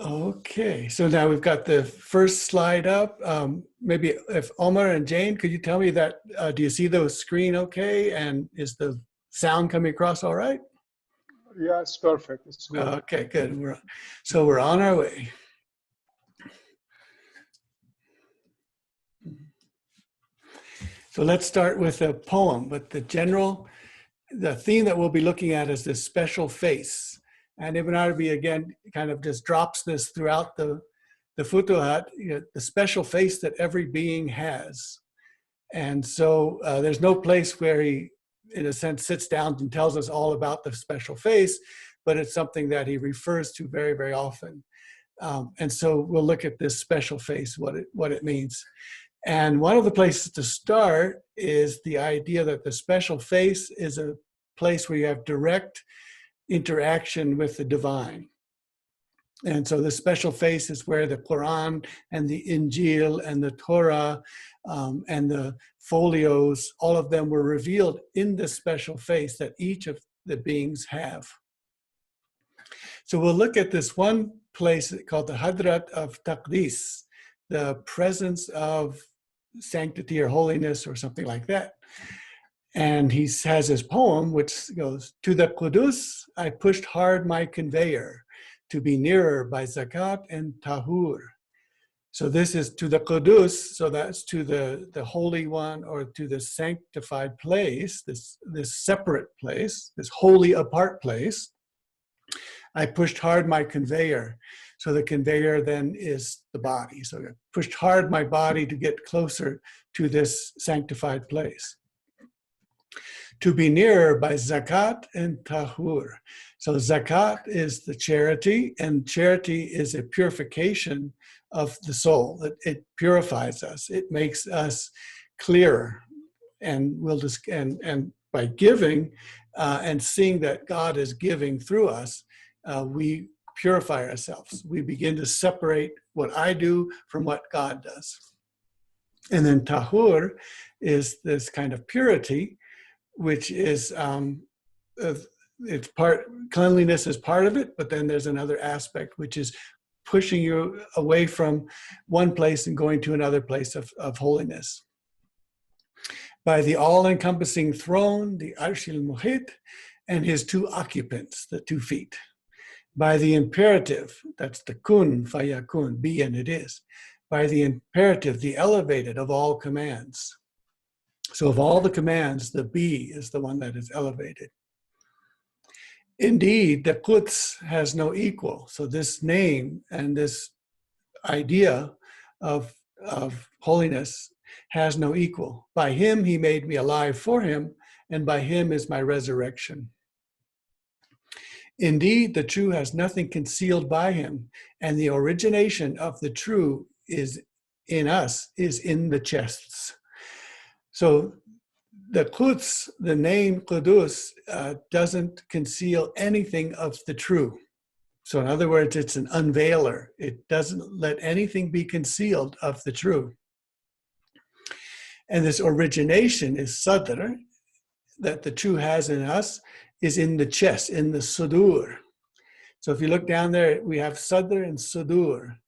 Okay, so now we've got the first slide up. Maybe if Omar and Jane, could you tell me that, do you see the screen okay? And is the sound coming across all right? Yeah, it's perfect. It's good. Okay, good. So we're on our way. So let's start with a poem, but the theme that we'll be looking at is this special face. And Ibn Arabi, again, kind of just drops this throughout the Futuhat, the special face that every being has. And so there's no place where he, in a sense, sits down and tells us all about the special face, but it's something that he refers to very, very often. And so we'll look at this special face, what it means. And one of the places to start is the idea that the special face is a place where you have direct interaction with the divine. And so the special face is where the Quran and the Injil and the Torah and the folios, all of them were revealed in the special face that each of the beings have. So we'll look at this one place called the Hadrat of Taqdis, the presence of sanctity or holiness or something like that. And he has his poem, which goes, "To the Qudus, I pushed hard my conveyor to be nearer by zakat and tahur." So this is to the Qudus, so that's to the Holy One, or to the sanctified place, this separate place, this holy apart place. I pushed hard my conveyor. So the conveyor then is the body. So I pushed hard my body to get closer to this sanctified place. To be nearer by zakat and tahur. So zakat is the charity, and charity is a purification of the soul. It purifies us. It makes us clearer. And we'll just, and by giving and seeing that God is giving through us, we purify ourselves. We begin to separate what I do from what God does. And then tahur is this kind of purity, which is, it's cleanliness is part of it, but then there's another aspect, which is pushing you away from one place and going to another place of holiness. By the all-encompassing throne, the Arsh al-Muhit, and his two occupants, the 2 feet. By the imperative, that's the kun, fayakun, be and it is. By the imperative, the elevated of all commands. So of all the commands, the be is the one that is elevated. Indeed, the Quds has no equal. So this name and this idea of holiness has no equal. By him, he made me alive for him, and by him is my resurrection. Indeed, the true has nothing concealed by him, and the origination of the true is in us, is in the chests. So the Quds, the name Qudus, doesn't conceal anything of the true. So in other words, it's an unveiler. It doesn't let anything be concealed of the true. And this origination is Sadr, that the true has in us, is in the chest, in the Sudur. So if you look down there, we have Sadr and Sudur.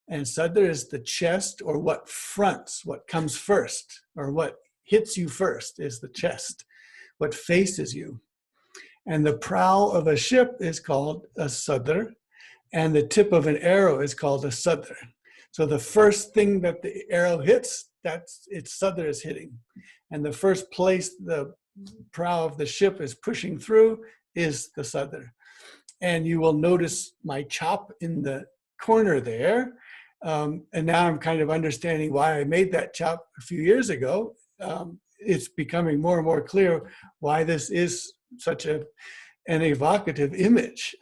And Sadr is the chest, or what fronts, what comes first, or what hits you first is the chest, what faces you. And the prow of a ship is called a Sadr, and the tip of an arrow is called a Sadr. So the first thing that the arrow hits, its Sadr is hitting. And the first place the prow of the ship is pushing through is the Sadr. And you will notice my chop in the corner there. And now I'm kind of understanding why I made that chop a few years ago. It's becoming more and more clear why this is such an evocative image.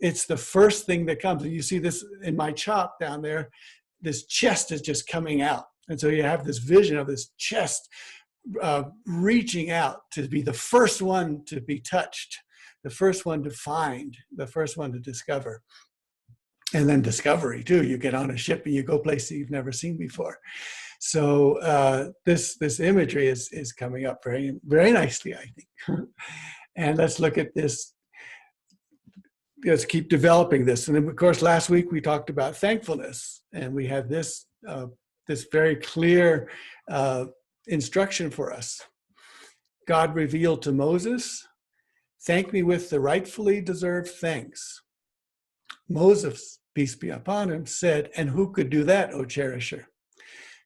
It's the first thing that comes. And you see this in my chop down there, this chest is just coming out. And so you have this vision of this chest reaching out to be the first one to be touched, the first one to find, the first one to discover. And then discovery too. You get on a ship and you go places you've never seen before. So this imagery is coming up very, very nicely, I think. And let's look at this. just keep developing this. And then, of course, last week we talked about thankfulness, and we had this this very clear instruction for us. God revealed to Moses, "Thank me with the rightfully deserved thanks." Moses, peace be upon him, said, "And who could do that, O cherisher?"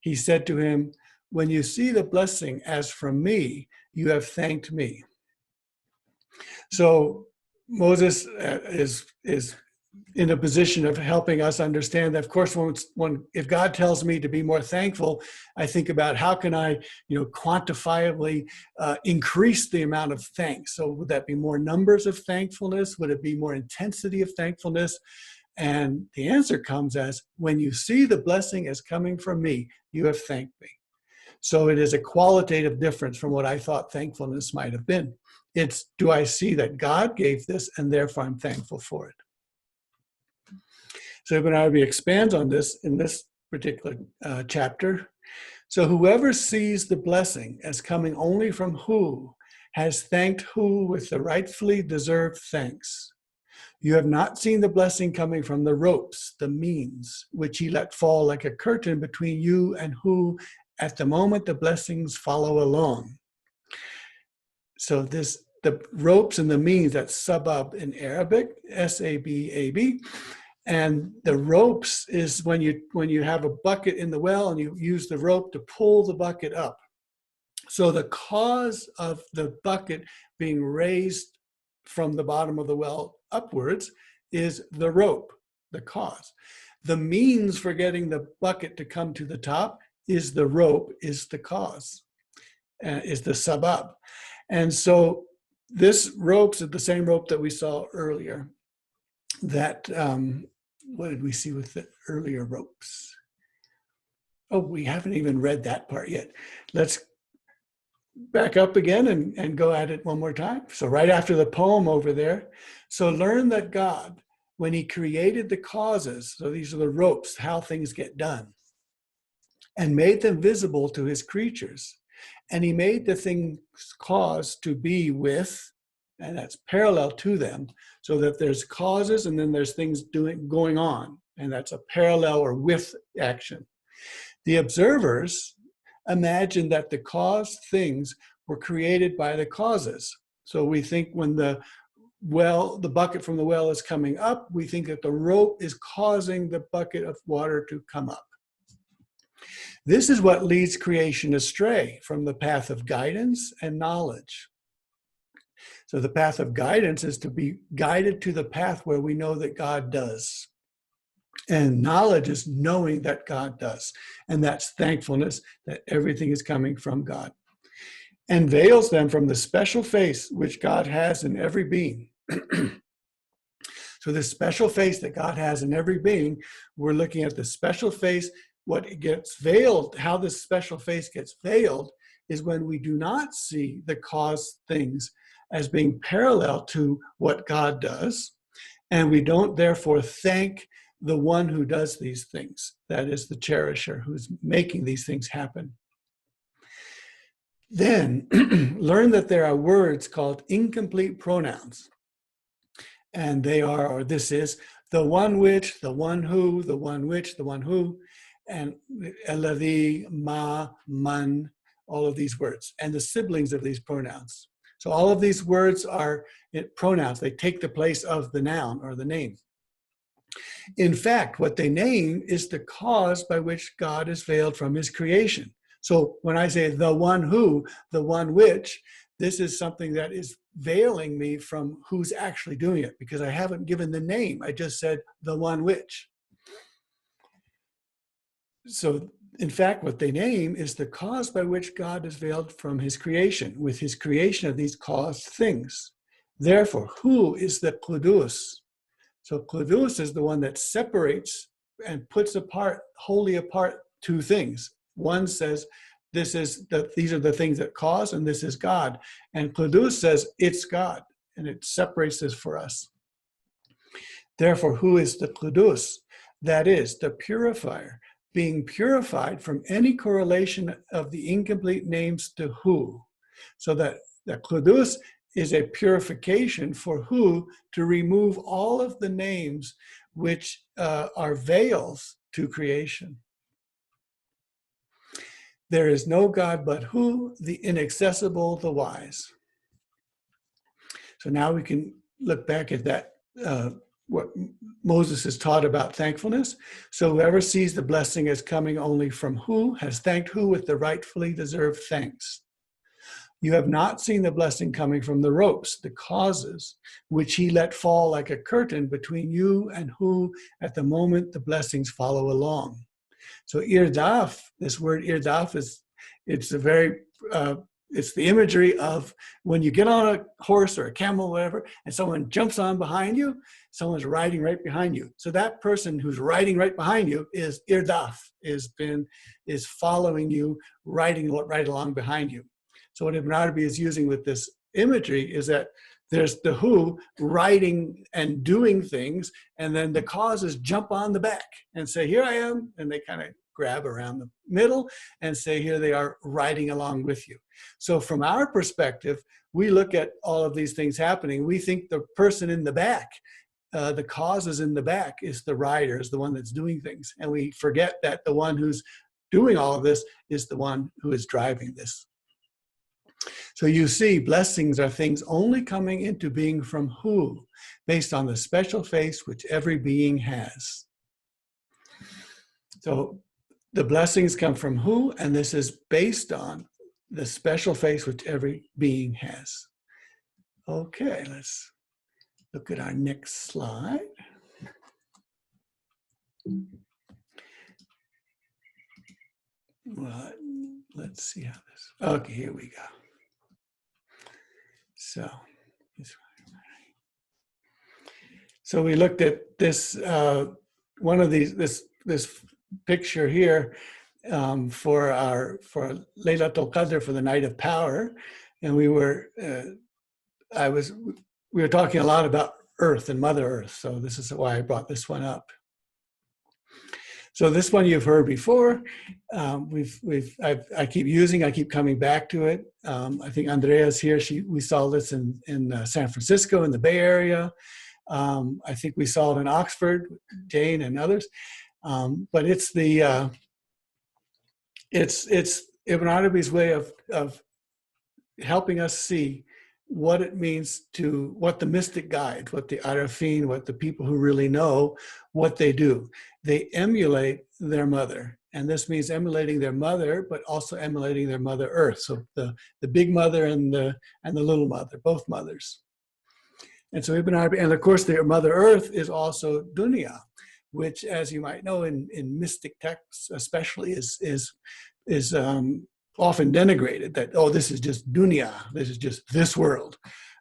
He said to him, "When you see the blessing as from me, you have thanked me." So Moses is in a position of helping us understand that, of course, if God tells me to be more thankful, I think about how can I, quantifiably increase the amount of thanks. So would that be more numbers of thankfulness? Would it be more intensity of thankfulness? And the answer comes as, when you see the blessing as coming from me, you have thanked me. So it is a qualitative difference from what I thought thankfulness might have been. It's, do I see that God gave this and therefore I'm thankful for it? So Ibn Arabi expands on this in this particular chapter. So whoever sees the blessing as coming only from who has thanked who with the rightfully deserved thanks. You have not seen the blessing coming from the ropes, the means, which he let fall like a curtain between you and who at the moment the blessings follow along. So the ropes and the means, that's sabab in Arabic, S-A-B-A-B. And the ropes is when you have a bucket in the well and you use the rope to pull the bucket up. So the cause of the bucket being raised from the bottom of the well upwards is the rope, the cause. The means for getting the bucket to come to the top is the rope, is the cause, is the sabab. And so this rope's the same rope that we saw earlier. That, what did we see with the earlier ropes? Oh, we haven't even read that part yet. Let's back up again and go at it one more time. So right after the poem over there. So learn that God, when he created the causes, so these are the ropes, how things get done, and made them visible to his creatures. And he made the things caused to be with, and that's parallel to them, so that there's causes and then there's things going on, and that's a parallel or with action. The observers imagine that the caused things were created by the causes. So we think when the bucket from the well is coming up, we think that the rope is causing the bucket of water to come up. This is what leads creation astray from the path of guidance and knowledge. So the path of guidance is to be guided to the path where we know that God does. And knowledge is knowing that God does. And that's thankfulness that everything is coming from God. And veils them from the special face which God has in every being. So this special face that God has in every being, we're looking at the special face. What gets veiled, how this special face gets veiled, is when we do not see the cause things as being parallel to what God does. And we don't therefore thank the one who does these things. That is the cherisher who's making these things happen. Then learn that there are words called incomplete pronouns. And they are, or this is, the one which, the one who, the one which, the one who, and alladhi, ma, man, all of these words, and the siblings of these pronouns. So all of these words are pronouns. They take the place of the noun or the name. In fact, what they name is the cause by which God is veiled from his creation. So when I say the one who, the one which, this is something that is veiling me from who's actually doing it, because I haven't given the name. I just said the one which. So in fact, what they name is the cause by which God is veiled from his creation, with his creation of these caused things. Therefore, who is the Qudus? So Qudus is the one that separates and puts apart, wholly apart two things. One says, these are the things that cause, and this is God. And Qudus says, it's God, and it separates this for us. Therefore, who is the Qudus? That is, the purifier, being purified from any correlation of the incomplete names to who. So that the Qudus is a purification for who to remove all of the names which are veils to creation. There is no God but who, the inaccessible, the wise. So now we can look back at that, what Moses has taught about thankfulness. So whoever sees the blessing as coming only from who has thanked who with the rightfully deserved thanks. You have not seen the blessing coming from the ropes, the causes, which he let fall like a curtain between you and who at the moment the blessings follow along. So irdaf, this word irdaf it's the imagery of when you get on a horse or a camel or whatever, and someone jumps on behind you, someone's riding right behind you. So that person who's riding right behind you is irdaf, is following you, riding right along behind you. So what Ibn Arabi is using with this imagery is that there's the who riding and doing things, and then the causes jump on the back and say, here I am, and they kind of grab around the middle and say, here they are riding along with you. So from our perspective, we look at all of these things happening. We think the person in the back, the causes in the back is the rider, is the one that's doing things. And we forget that the one who's doing all of this is the one who is driving this. So you see, blessings are things only coming into being from who, based on the special face which every being has. So the blessings come from who, and this is based on the special face which every being has. Okay, let's look at our next slide. Well, let's see how this, okay, here we go. So we looked at this, one of these, this picture here for Laylatul Qadr, for the night of power. And we were talking a lot about Earth and Mother Earth. So this is why I brought this one up. So this one you've heard before. I keep coming back to it. I think Andrea's here. We saw this in San Francisco, in the Bay Area. I think we saw it in Oxford, Jane and others. But it's Ibn Arabi's way of helping us see what it means to, what the mystic guide, what the Arafin, what the people who really know, what they do. They emulate their mother. And this means emulating their mother, but also emulating their Mother Earth. So the big mother and the little mother, both mothers. And so Ibn Arabi, and of course their Mother Earth is also dunya, which, as you might know, in mystic texts especially, is often denigrated, that, oh, this is just dunya, this is just this world.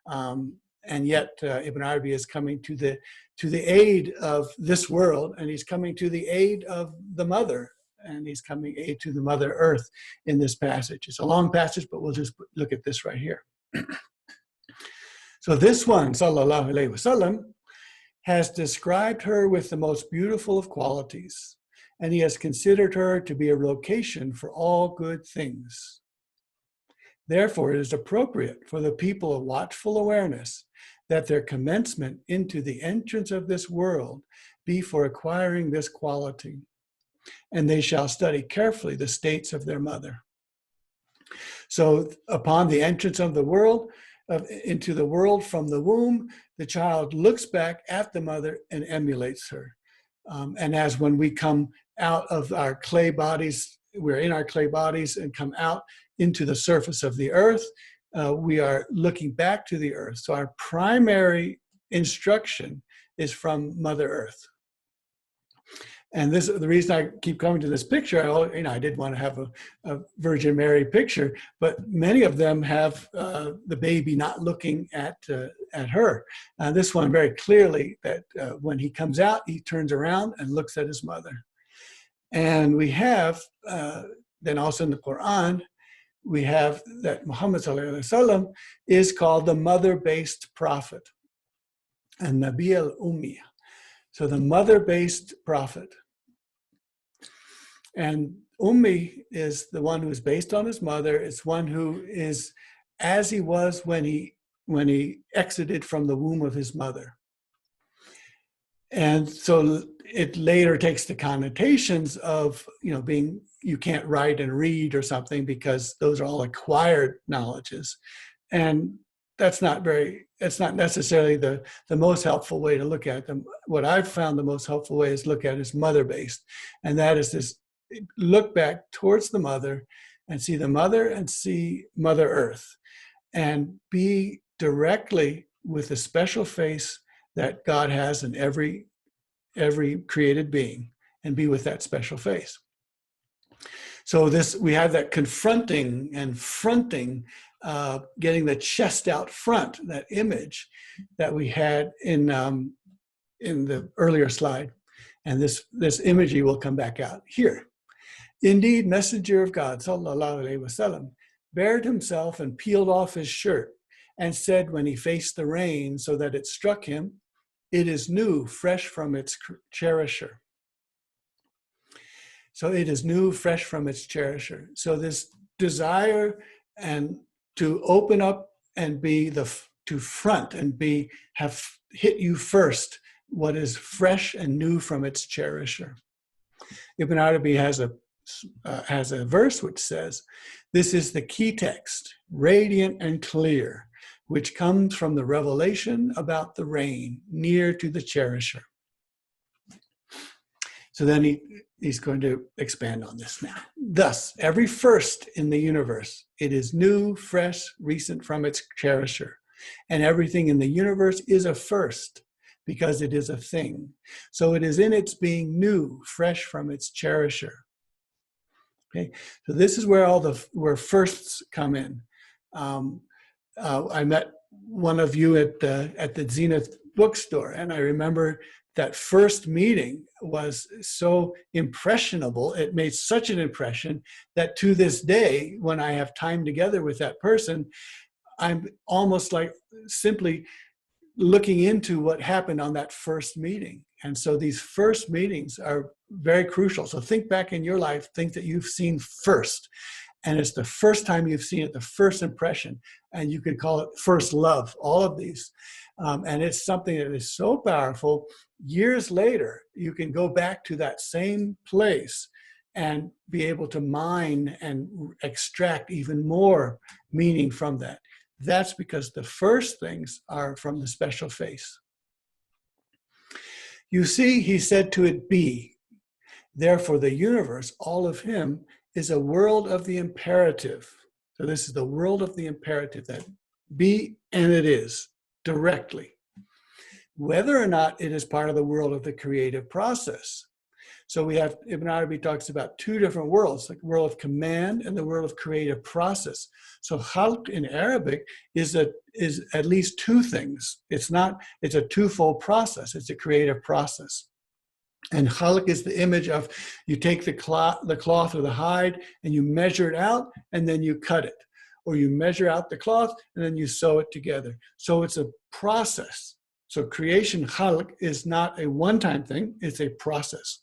And yet Ibn Arabi is coming to the aid of this world, and he's coming to the aid of the mother, and he's coming aid to the Mother Earth in this passage. It's a long passage, but we'll just look at this right here. So this one, sallallahu alaihi wasallam, has described her with the most beautiful of qualities, and he has considered her to be a location for all good things. Therefore, it is appropriate for the people of watchful awareness that their commencement into the entrance of this world be for acquiring this quality, and they shall study carefully the states of their mother. So upon the entrance of the world, into the world from the womb, the child looks back at the mother and emulates her. And as when we come out of our clay bodies, we're in our clay bodies and come out into the surface of the earth, we are looking back to the earth. So our primary instruction is from Mother Earth. And this, the reason I keep coming to this picture, I did want to have a Virgin Mary picture, but many of them have the baby not looking at her. This one very clearly, that when he comes out, he turns around and looks at his mother. And we have, then also in the Quran, we have that Muhammad sallallahu alaihi wasallam is called the mother-based prophet, and Nabi al-Ummi. So the mother-based prophet. And Ummi is the one who is based on his mother. It's one who is as he was when he when he exited from the womb of his mother. And so it later takes the connotations of, being, you can't write and read or something, because those are all acquired knowledges. And that's not necessarily the most helpful way to look at them. What I've found the most helpful way is look at is mother-based. And that is this look back towards the mother and see the mother and see Mother Earth, and be directly with the special face that God has in every created being, and be with that special face. So we have that confronting and fronting, getting the chest out front, that image that we had in the earlier slide. And this imagery will come back out here. Indeed, messenger of God, sallallahu alaihi wasallam, bared himself and peeled off his shirt, and said when he faced the rain so that it struck him, "It is new, fresh from its cherisher." So it is new, fresh from its cherisher. So this desire and to open up and to front and have hit you first what is fresh and new from its cherisher. Ibn Arabi has a verse which says, "This is the key text, radiant and clear, which comes from the revelation about the rain, near to the cherisher." So then he's going to expand on this now. "Thus, every first in the universe, it is new, fresh, recent from its cherisher. And everything in the universe is a first, because it is a thing. So it is in its being new, fresh from its cherisher." Okay, so this is where where firsts come in. I met one of you at the Zenith bookstore, and I remember that first meeting was so impressionable. It made such an impression that to this day, when I have time together with that person, I'm almost like simply looking into what happened on that first meeting. And so these first meetings are very crucial. So think back in your life, think that you've seen first. And it's the first time you've seen it, the first impression. And you could call it first love, all of these. And it's something that is so powerful. Years later, you can go back to that same place and be able to mine and extract even more meaning from that. That's because the first things are from the special face. "You see, he said to it, be. Therefore, the universe, all of him, is a world of the imperative." So this is the world of the imperative, that be and it is, directly. Whether or not it is part of the world of the creative process. So we have, Ibn Arabi talks about two different worlds, like the world of command and the world of creative process. So khalq in Arabic is at least two things. It's a twofold process. It's a creative process. And khalq is the image of, you take the cloth or the hide and you measure it out and then you cut it. Or you measure out the cloth and then you sew it together. So it's a process. So creation, khalq, is not a one-time thing, it's a process.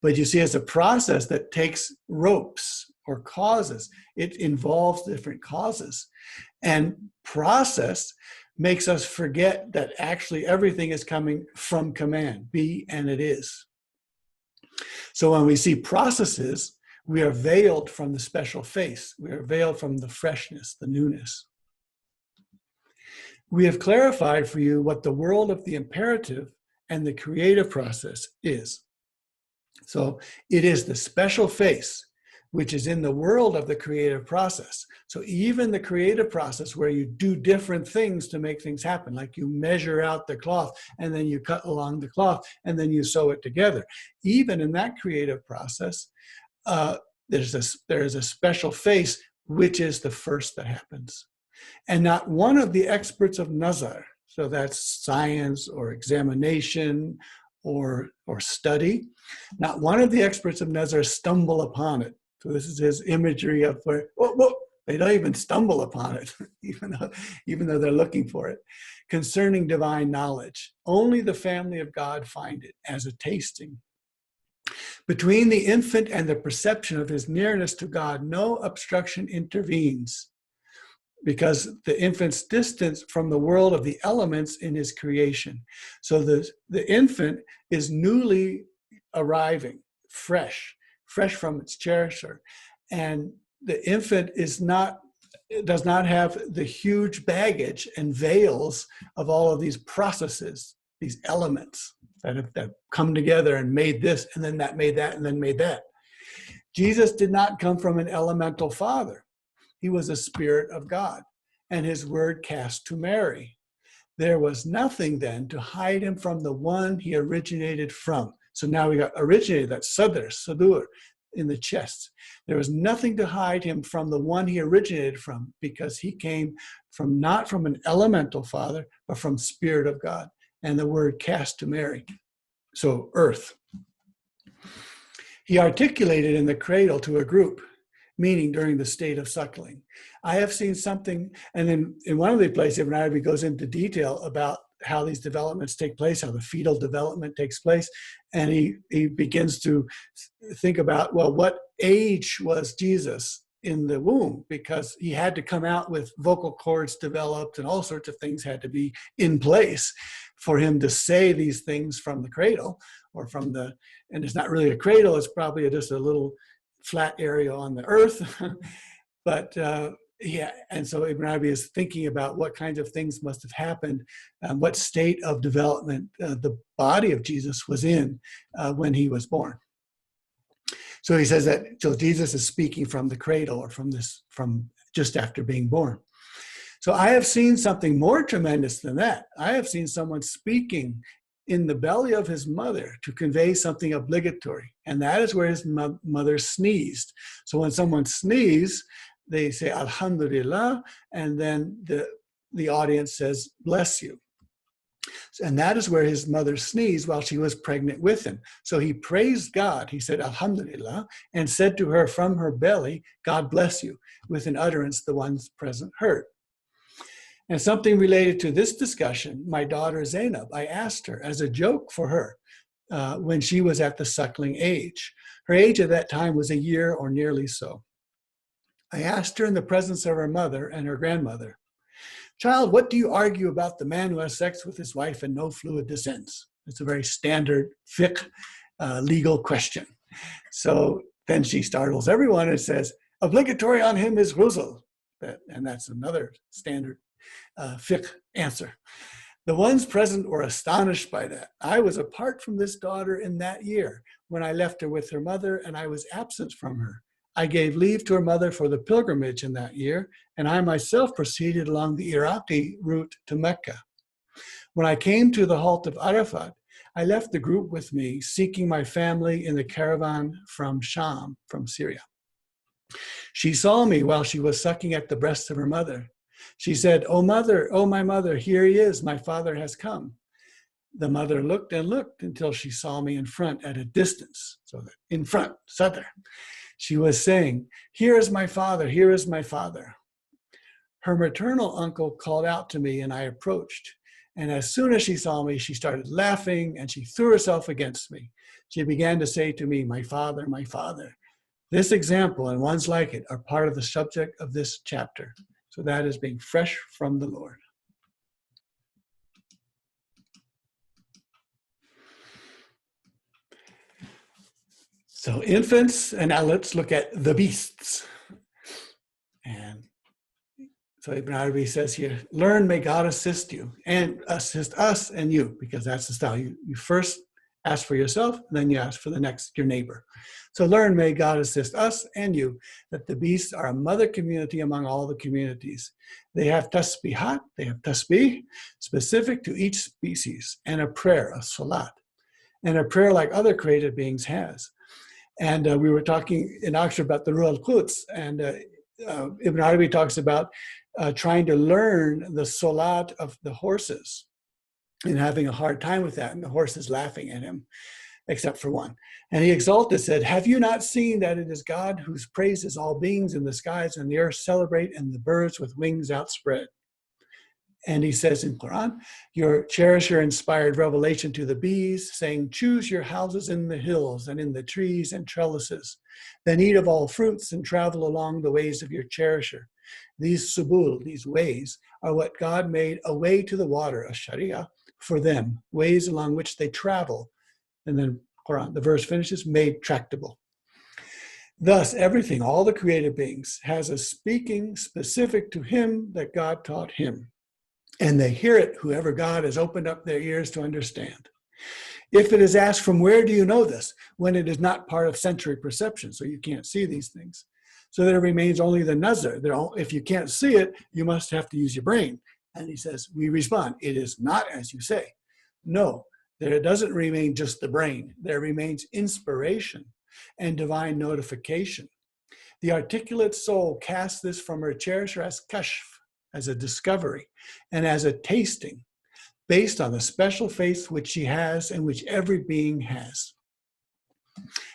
But you see, it's a process that takes ropes or causes. It involves different causes. And process makes us forget that actually everything is coming from command, be and it is. So when we see processes, we are veiled from the special face. We are veiled from the freshness, the newness. We have clarified for you what the world of the imperative and the creative process is. So it is the special face, which is in the world of the creative process. So even the creative process, where you do different things to make things happen, like you measure out the cloth and then you cut along the cloth and then you sew it together. Even in that creative process, there is a special face, which is the first that happens. And not one of the experts of nazar, so that's science or examination or study, not one of the experts of nazar stumble upon it. So this is his imagery of where, they don't even stumble upon it, even though they're looking for it. Concerning divine knowledge, only the family of God find it as a tasting. Between the infant and the perception of his nearness to God, no obstruction intervenes. because the infant's distance from the world of the elements in his creation. So the infant is newly arriving, fresh from its cherisher. And the infant does not have the huge baggage and veils of all of these processes, these elements that have come together and made this, and then that made that, and then made that. Jesus did not come from an elemental father. He was a spirit of God, and his word cast to Mary. There was nothing then to hide him from the one he originated from. So now we got originated, that's sadur, in the chest. There was nothing to hide him from the one he originated from, because he came from not from an elemental father, but from Spirit of God. And the word cast to Mary. So earth. He articulated in the cradle to a group, meaning during the state of suckling. I have seen something, and then in one of the places, Ibn Arabi goes into detail about how these developments take place, how the fetal development takes place. And he begins to think about, well, what age was Jesus in the womb? Because he had to come out with vocal cords developed and all sorts of things had to be in place for him to say these things from the cradle or from the, and it's not really a cradle, it's probably just a little flat area on the earth. But yeah, and so Ibn Arabi is thinking about what kinds of things must have happened, what state of development the body of Jesus was in when he was born. So he says that, so Jesus is speaking from the cradle, or from just after being born. So I have seen something more tremendous than that. I have seen someone speaking in the belly of his mother to convey something obligatory, and that is where his mother sneezed. So when someone sneezes, they say Alhamdulillah, and then the audience says, bless you. And that is where his mother sneezed while she was pregnant with him. So he praised God. He said, Alhamdulillah, and said to her from her belly, God bless you, with an utterance the ones present heard. And something related to this discussion, my daughter Zainab, I asked her as a joke for her when she was at the suckling age. Her age at that time was a year or nearly so. I asked her in the presence of her mother and her grandmother, child, what do you argue about the man who has sex with his wife and no fluid descends? It's a very standard fiqh legal question. So then she startles everyone and says, obligatory on him is ghusl. And that's another standard fiqh answer. The ones present were astonished by that. I was apart from this daughter in that year when I left her with her mother, and I was absent from her. I gave leave to her mother for the pilgrimage in that year, and I myself proceeded along the Iraqi route to Mecca. When I came to the halt of Arafat, I left the group with me, seeking my family in the caravan from Sham, from Syria. She saw me while she was sucking at the breast of her mother. She said, "Oh mother, oh my mother, here he is, my father has come." The mother looked and looked until she saw me in front at a distance, so that in front, sadr. She was saying, "Here is my father, here is my father." Her maternal uncle called out to me and I approached. And as soon as she saw me, she started laughing and she threw herself against me. She began to say to me, my father, my father. This example and ones like it are part of the subject of this chapter. So that is being fresh from the Lord. So infants, and now let's look at the beasts. And so Ibn Arabi says here, learn, may God assist you, and assist us and you, because that's the style. You first ask for yourself, and then you ask for the next, your neighbor. So learn, may God assist us and you, that the beasts are a mother community among all the communities. They have tasbihat, they have tasbih, specific to each species, and a prayer, a salat, and a prayer like other created beings has. And we were talking in Oxford about the Ruh al-Quds, and Ibn Arabi talks about trying to learn the salat of the horses and having a hard time with that, and the horses laughing at him, except for one. And he exalted, said, have you not seen that it is God whose praises all beings in the skies and the earth celebrate, and the birds with wings outspread? And he says in Quran, your cherisher inspired revelation to the bees, saying, choose your houses in the hills and in the trees and trellises. Then eat of all fruits and travel along the ways of your cherisher. These subul, these ways, are what God made a way to the water, a sharia, for them, ways along which they travel. And then Quran, the verse finishes, made tractable. Thus, everything, all the created beings, has a speaking specific to him that God taught him. And they hear it, whoever God has opened up their ears to understand. If it is asked, from where do you know this? When it is not part of sensory perception, so you can't see these things. So there remains only the nazar. If you can't see it, you must have to use your brain. And he says, we respond, it is not as you say. No, there doesn't remain just the brain. There remains inspiration and divine notification. The articulate soul casts this from her cherisher as kashf, as a discovery, and as a tasting, based on the special faith which she has and which every being has.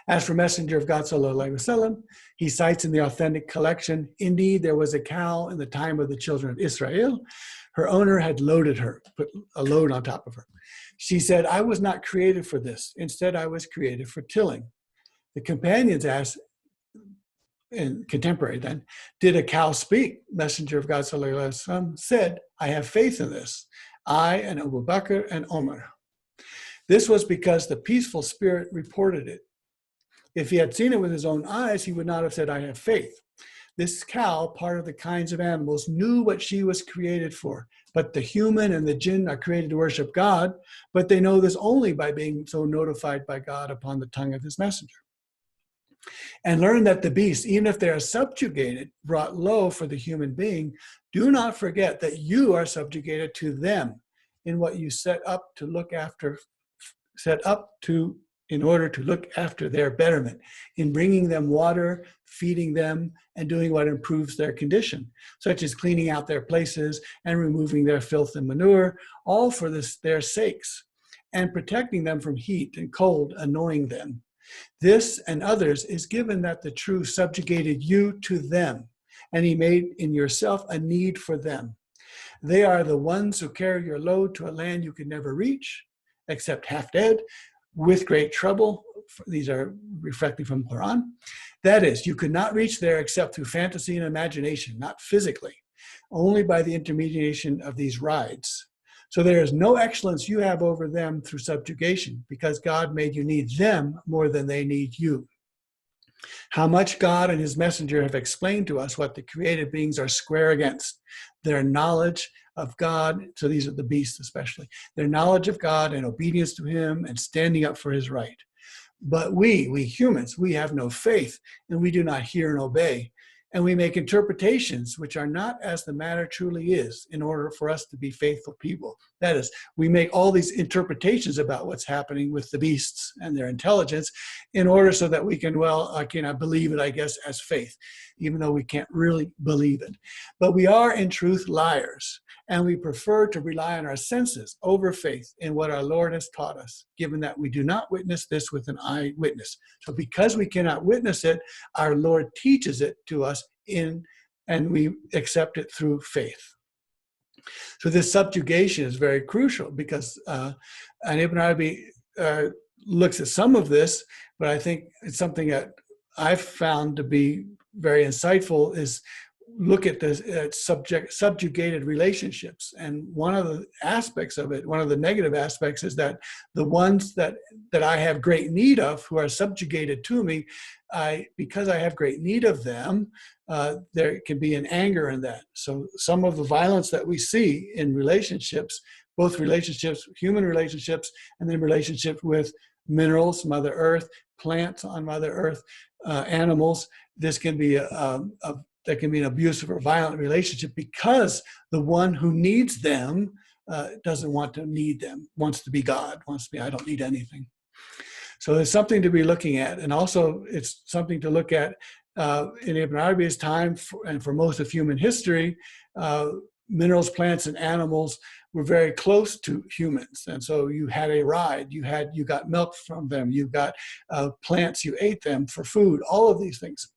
As for Messenger of God, sallallahu alaihi wasallam, he cites in the authentic collection, indeed, there was a cow in the time of the children of Israel. Her owner had loaded her, put a load on top of her. She said, I was not created for this. Instead, I was created for tilling. The companions asked, in contemporary then, did a cow speak? Messenger of God sallallahu alaihi wasallam said, I have faith in this. I and Abu Bakr and Omar. This was because the peaceful spirit reported it. If he had seen it with his own eyes, he would not have said, I have faith. This cow, part of the kinds of animals, knew what she was created for. But the human and the jinn are created to worship God, but they know this only by being so notified by God upon the tongue of his messenger. And learn that the beasts, even if they are subjugated, brought low for the human being, do not forget that you are subjugated to them in what you set up to look after, in order to look after their betterment, in bringing them water, feeding them, and doing what improves their condition, such as cleaning out their places and removing their filth and manure, all for their sakes, and protecting them from heat and cold, annoying them. This and others is given that the true subjugated you to them, and he made in yourself a need for them. They are the ones who carry your load to a land you could never reach, except half dead, with great trouble. These are reflecting from the Quran. That is, you could not reach there except through fantasy and imagination, not physically, only by the intermediation of these rides. So there is no excellence you have over them through subjugation, because God made you need them more than they need you. How much God and his messenger have explained to us what the created beings are square against. Their knowledge of God, so these are the beasts especially, their knowledge of God and obedience to him and standing up for his right. But we humans, we have no faith, and we do not hear and obey. And we make interpretations which are not as the matter truly is, in order for us to be faithful people. That is, we make all these interpretations about what's happening with the beasts and their intelligence in order so that we can, believe it, I guess, as faith, even though we can't really believe it. But we are, in truth, liars, and we prefer to rely on our senses over faith in what our Lord has taught us, given that we do not witness this with an eyewitness. So because we cannot witness it, our Lord teaches it to us and we accept it through faith. So this subjugation is very crucial because, and Ibn Arabi looks at some of this, but I think it's something that I've found to be very insightful is look at this subjugated relationships. And one of the aspects of it, one of the negative aspects is that the ones that I have great need of, who are subjugated to me, because I have great need of them, there can be an anger in that. So some of the violence that we see in relationships, both relationships, human relationships, and then relationships with minerals, Mother Earth, plants on Mother Earth, animals, this can be that can be an abusive or violent relationship because the one who needs them doesn't want to need them, wants to be God, wants to be, I don't need anything. So there's something to be looking at. And also it's something to look at in Ibn Arabi's time and for most of human history, minerals, plants, and animals were very close to humans. And so you had a ride, you got milk from them, you got plants, you ate them for food, all of these things.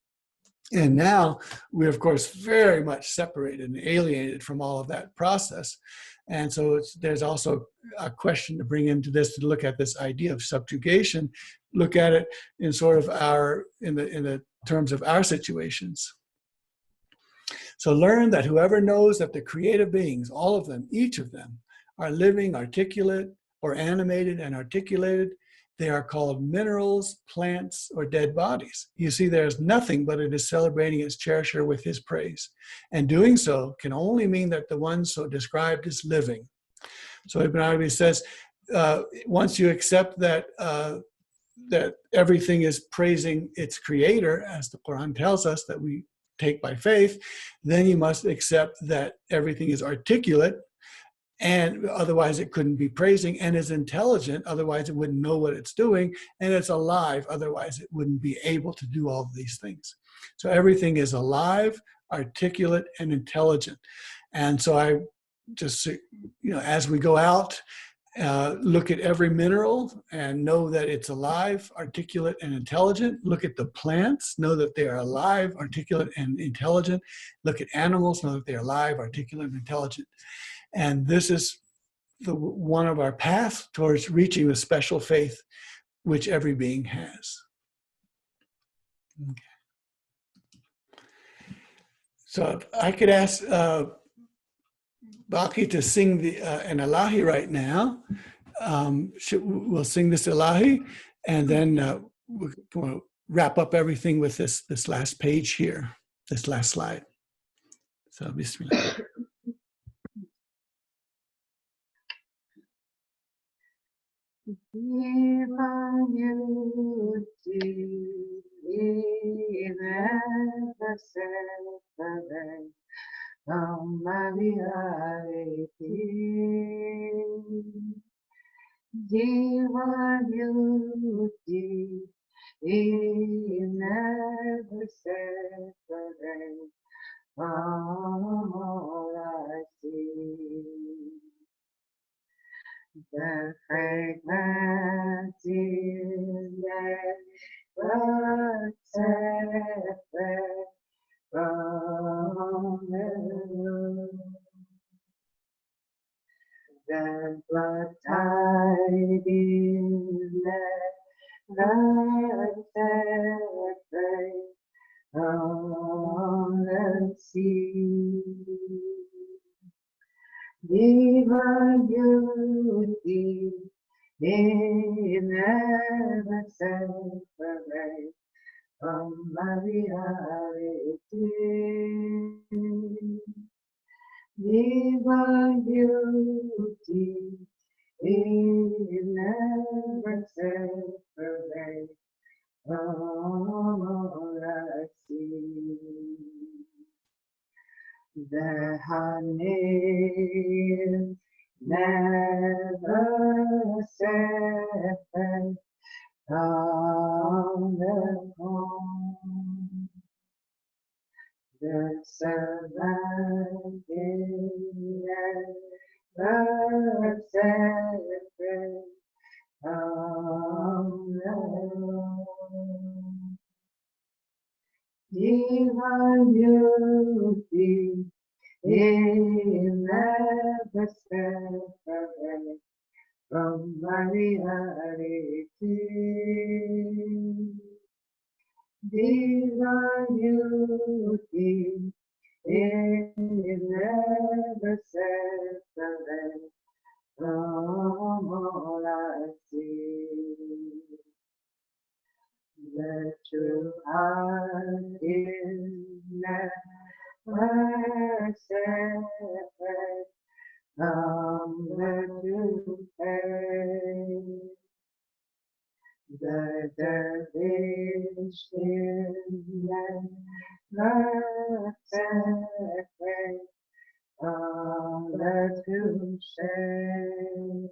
And now we're, of course, very much separated and alienated from all of that process. And so there's also a question to bring into this, to look at this idea of subjugation, look at it in sort of in the terms of our situations. So learn that whoever knows that the creative beings, all of them, each of them, are living, articulate, or animated and articulated, they are called minerals, plants, or dead bodies. You see, there's nothing but it is celebrating its cherisher with his praise. And doing so can only mean that the one so described is living. So Ibn Arabi says, once you accept that that everything is praising its creator, as the Quran tells us that we take by faith, then you must accept that everything is articulate, and otherwise it couldn't be praising, and is intelligent, otherwise it wouldn't know what it's doing, and it's alive, otherwise it wouldn't be able to do all of these things. So everything is alive, articulate, and intelligent. And so I just, as we go out, look at every mineral and know that it's alive, articulate, and intelligent. Look at the plants, know that they are alive, articulate, and intelligent. Look at animals, know that they are alive, articulate, and intelligent. And this is one of our paths towards reaching the special faith which every being has. Okay. So if I could ask Baki to sing an Ilahi right now. We'll sing this Ilahi, and then we'll wrap up everything with this last page here, this last slide. So Bismillah. The fragrance is never separate from the the blood tide is never separate from the sea. Divine beauty is never separate from my reality. Divine beauty is never separate from all I see. The honey is never separate from the comb. The servant is never separate from the Lord. Divine beauty is never separate from my reality. Divine beauty is never separate from all I see. The true heart is never separate from the true faith. The dervish is never separate from the true shade.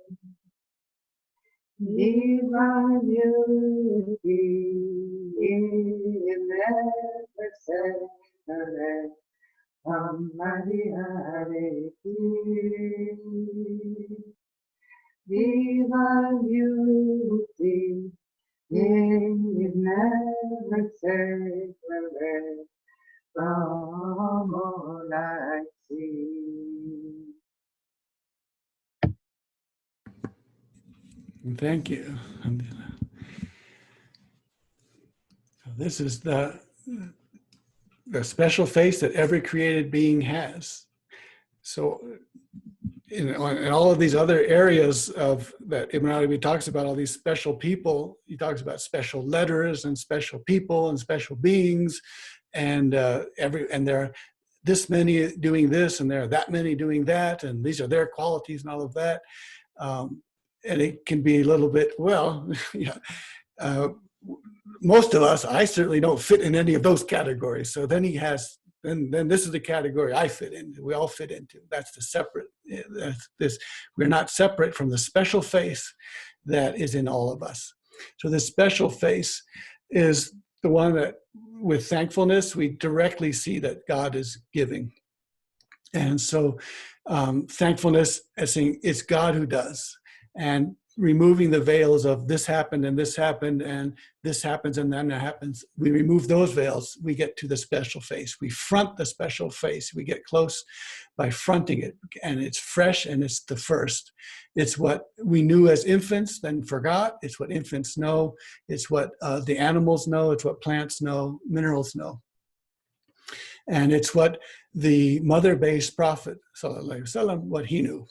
Divine beauty is never separate from my reality. Divine beauty is never separate from all I see. Thank you. So this is the special face that every created being has. So in all of these other areas of that Ibn Arabi talks about, all these special people, he talks about special letters and special people and special beings, and there are this many doing this and there are that many doing that, and these are their qualities and all of that. And it can be a little bit, well, yeah, most of us, I certainly don't fit in any of those categories. So then he has, then this is the category I fit in. We all fit into. That's the separate. That's this. We're not separate from the special face that is in all of us. So the special face is the one that, with thankfulness, we directly see that God is giving. And so thankfulness, as saying it's God who does, and removing the veils of this happened and this happened and this happens and then that happens. We remove those veils, we get to the special face. We front the special face. We get close by fronting it, and it's fresh and it's the first. It's what we knew as infants, then forgot. It's what infants know. It's what the animals know. It's what plants know, minerals know. And it's what the mother-based prophet, sallallahu alaihi wasallam, what he knew.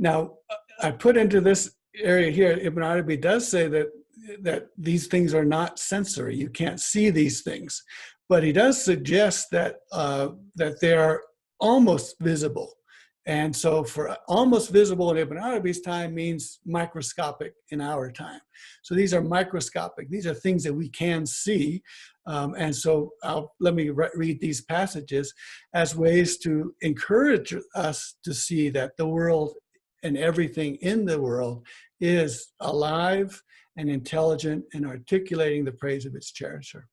Now, I put into this area here, Ibn Arabi does say that these things are not sensory. You can't see these things. But he does suggest that, that they are almost visible. And so for almost visible in Ibn Arabi's time means microscopic in our time. So these are microscopic. These are things that we can see. And so let me read these passages as ways to encourage us to see that the world and everything in the world is alive and intelligent and articulating the praise of its cherisher.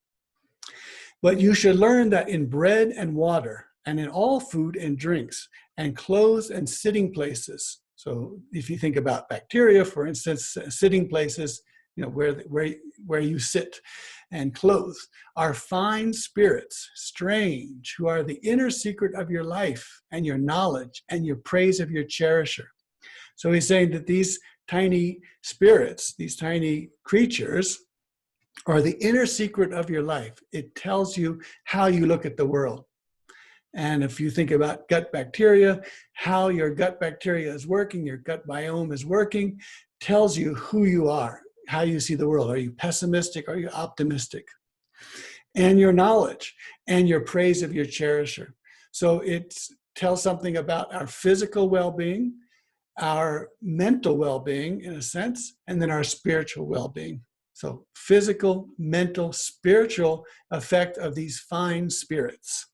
But you should learn that in bread and water, and in all food and drinks, and clothes and sitting places. So if you think about bacteria, for instance, sitting places, you know, where you sit, and clothes, are fine spirits, strange, who are the inner secret of your life and your knowledge and your praise of your cherisher. So he's saying that these tiny spirits, these tiny creatures, are the inner secret of your life. It tells you how you look at the world. And if you think about gut bacteria, how your gut bacteria is working, your gut biome is working, tells you who you are, how you see the world. Are you pessimistic? Are you optimistic? And your knowledge and your praise of your cherisher. So it tells something about our physical well-being, our mental well-being in a sense, and then our spiritual well-being. So physical, mental, spiritual effect of these fine spirits.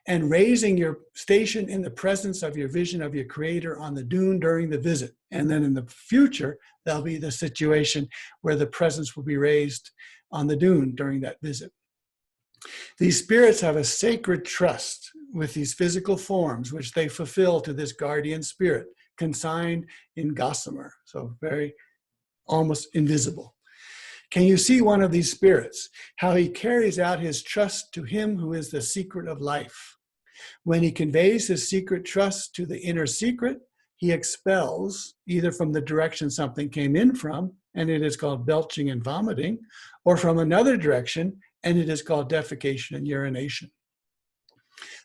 And raising your station in the presence of your vision of your creator on the dune during the visit. And then in the future, there'll be the situation where the presence will be raised on the dune during that visit. These spirits have a sacred trust with these physical forms, which they fulfill to this guardian spirit, consigned in gossamer, so very almost invisible. Can you see one of these spirits, how he carries out his trust to him who is the secret of life? When he conveys his secret trust to the inner secret, he expels either from the direction something came in from, and it is called belching and vomiting, or from another direction, and it is called defecation and urination.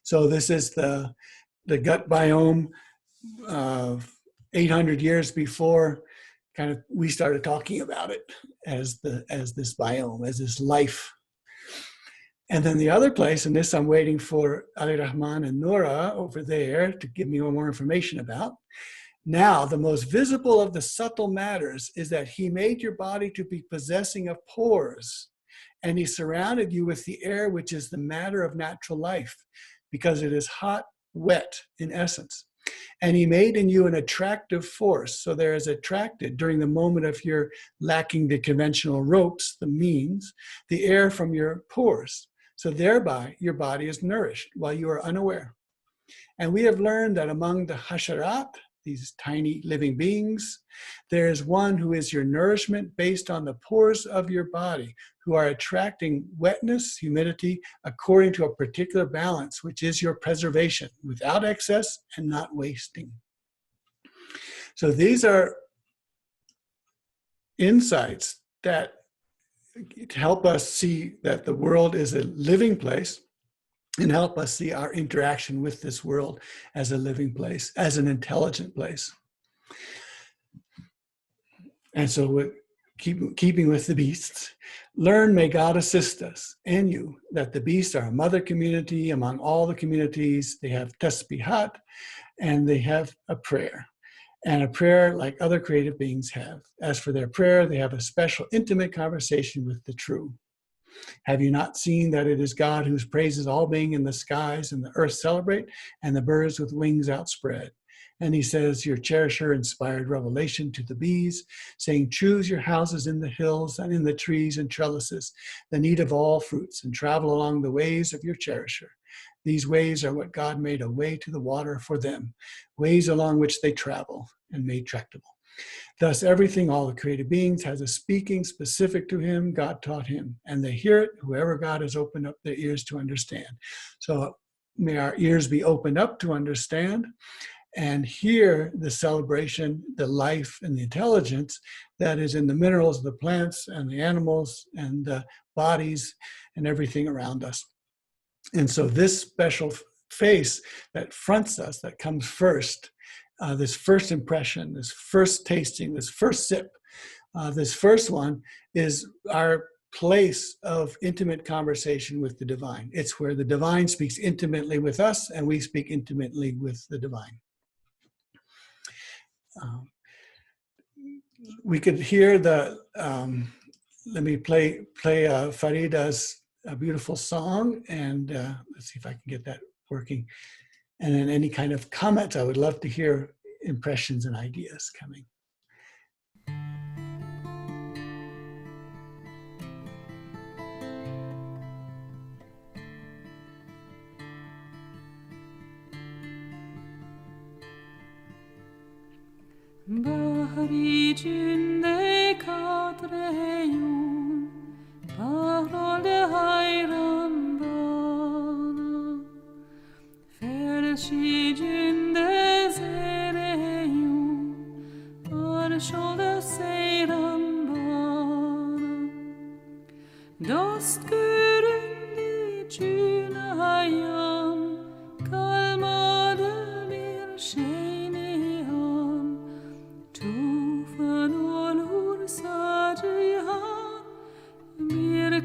So this is the gut biome 800 years before kind of we started talking about it as this biome, as this life. And then the other place, and this I'm waiting for Ali Rahman and Noura over there to give me more information about. Now, the most visible of the subtle matters is that he made your body to be possessing of pores, and he surrounded you with the air, which is the matter of natural life, because it is hot, wet in essence. And he made in you an attractive force. So there is attracted during the moment of your lacking the conventional ropes, the means, the air from your pores. So thereby your body is nourished while you are unaware. And we have learned that among the hasharat, these tiny living beings. There is one who is your nourishment based on the pores of your body, who are attracting wetness, humidity, according to a particular balance, which is your preservation, without excess and not wasting. So these are insights that help us see that the world is a living place, and help us see our interaction with this world as a living place, as an intelligent place. And so we're keeping with the beasts, learn, may God assist us and you, that the beasts are a mother community among all the communities. They have tasbihat, and they have a prayer. And a prayer like other creative beings have. As for their prayer, they have a special intimate conversation with the true. Have you not seen that it is God whose praises all being in the skies and the earth celebrate, and the birds with wings outspread? And he says, your cherisher inspired revelation to the bees, saying, choose your houses in the hills and in the trees and trellises, the need of all fruits, and travel along the ways of your cherisher. These ways are what God made a way to the water for them, ways along which they travel and made tractable. Thus, everything, all the created beings, has a speaking specific to him, God taught him, and they hear it, whoever God has opened up their ears to understand. So may our ears be opened up to understand and hear the celebration, the life, and the intelligence that is in the minerals, the plants, and the animals, and the bodies, and everything around us. And so this special face that fronts us, that comes first, this first impression, this first tasting, this first sip, this first one is our place of intimate conversation with the divine. It's where the divine speaks intimately with us, and we speak intimately with the divine. We could hear the, let me play Farida's beautiful song, and let's see if I can get that working. And then any kind of comments, I would love to hear impressions and ideas coming. Bahri cünde kadreyum, bahrolde hayran bana. Ferşi cünde zereyum, arşolde seyran bana. Dost göründü cünayam, kalmadı bir şey.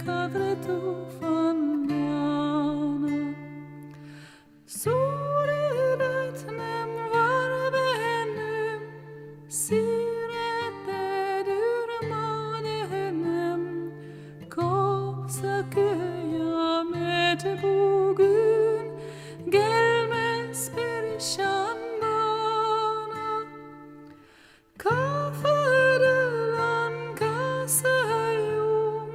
Kadre tufan bana, suret nem var benim, sirette dürmanenim, kopsa kıyamet bugün, gelmez perişan bana. Kafadılan kasayum,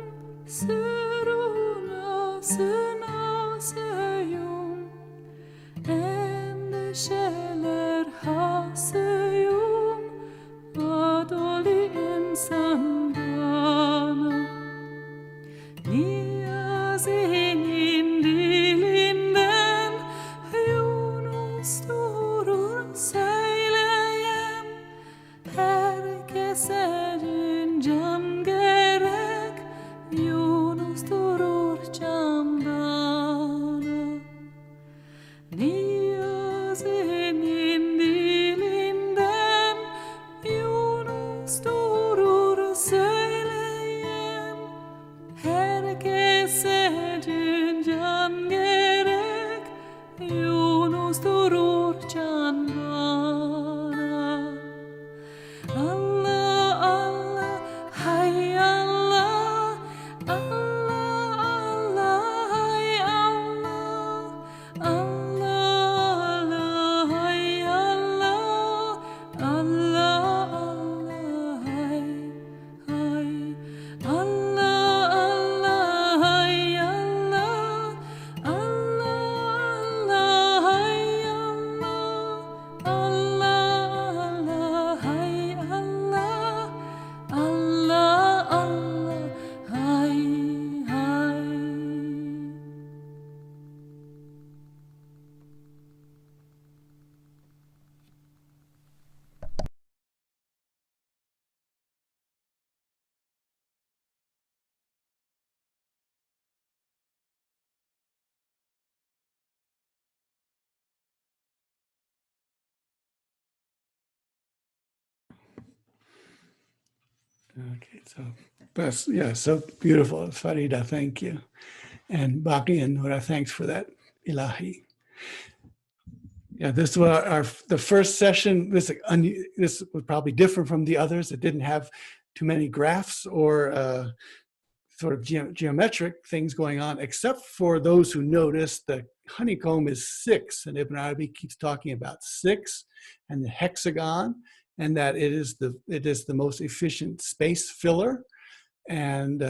sıruna sayum, endişeler hasıyum, adoli insan bana. Niyazinin dilinden Yunus durur söyleyem, herkese can gerek, Yunus durur can bana. Niyazinin Okay, so that's, yeah, so beautiful. Farida, thank you. And Baki and Nora, thanks for that, Ilahi. Yeah, this was the first session. This was probably different from the others. It didn't have too many graphs or sort of geometric things going on, except for those who noticed the honeycomb is 6, and Ibn Arabi keeps talking about 6 and the hexagon, and that it is the most efficient space filler, and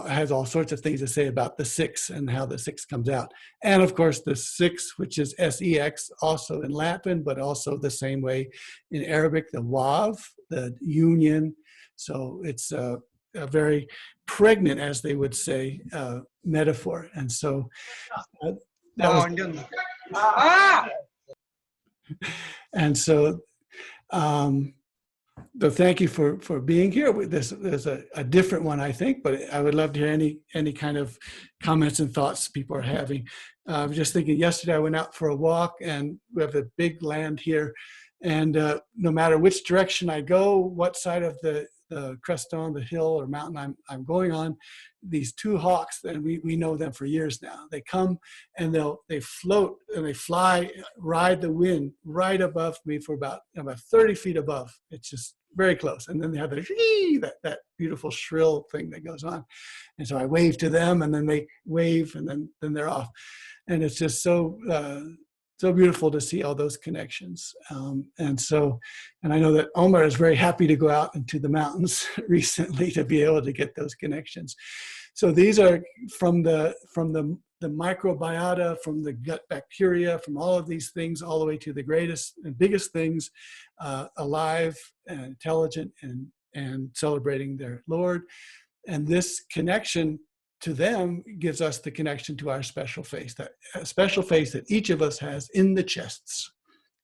has all sorts of things to say about the 6 and how the 6 comes out. And of course, the 6, which is sex, also in Latin, but also the same way in Arabic, the wav, the union. So it's a very pregnant, as they would say, metaphor. And so that was, and so thank you for being here. There's a different one, I think, but I would love to hear any kind of comments and thoughts people are having. I was just thinking, yesterday I went out for a walk, and we have a big land here, and no matter which direction I go, what side of the creston, the hill or mountain I'm going on, these 2 hawks, and we know them for years now. They come and they float and they fly, ride the wind right above me for about 30 feet above. It's just very close. And then they have that beautiful shrill thing that goes on. And so I wave to them, and then they wave, and then they're off. And it's just so beautiful to see all those connections. And I know that Omar is very happy to go out into the mountains recently to be able to get those connections. So these are from the microbiota, from the gut bacteria, from all of these things, all the way to the greatest and biggest things, alive and intelligent and celebrating their Lord. And this connection to them gives us the connection to our special face, that special face that each of us has in the chests.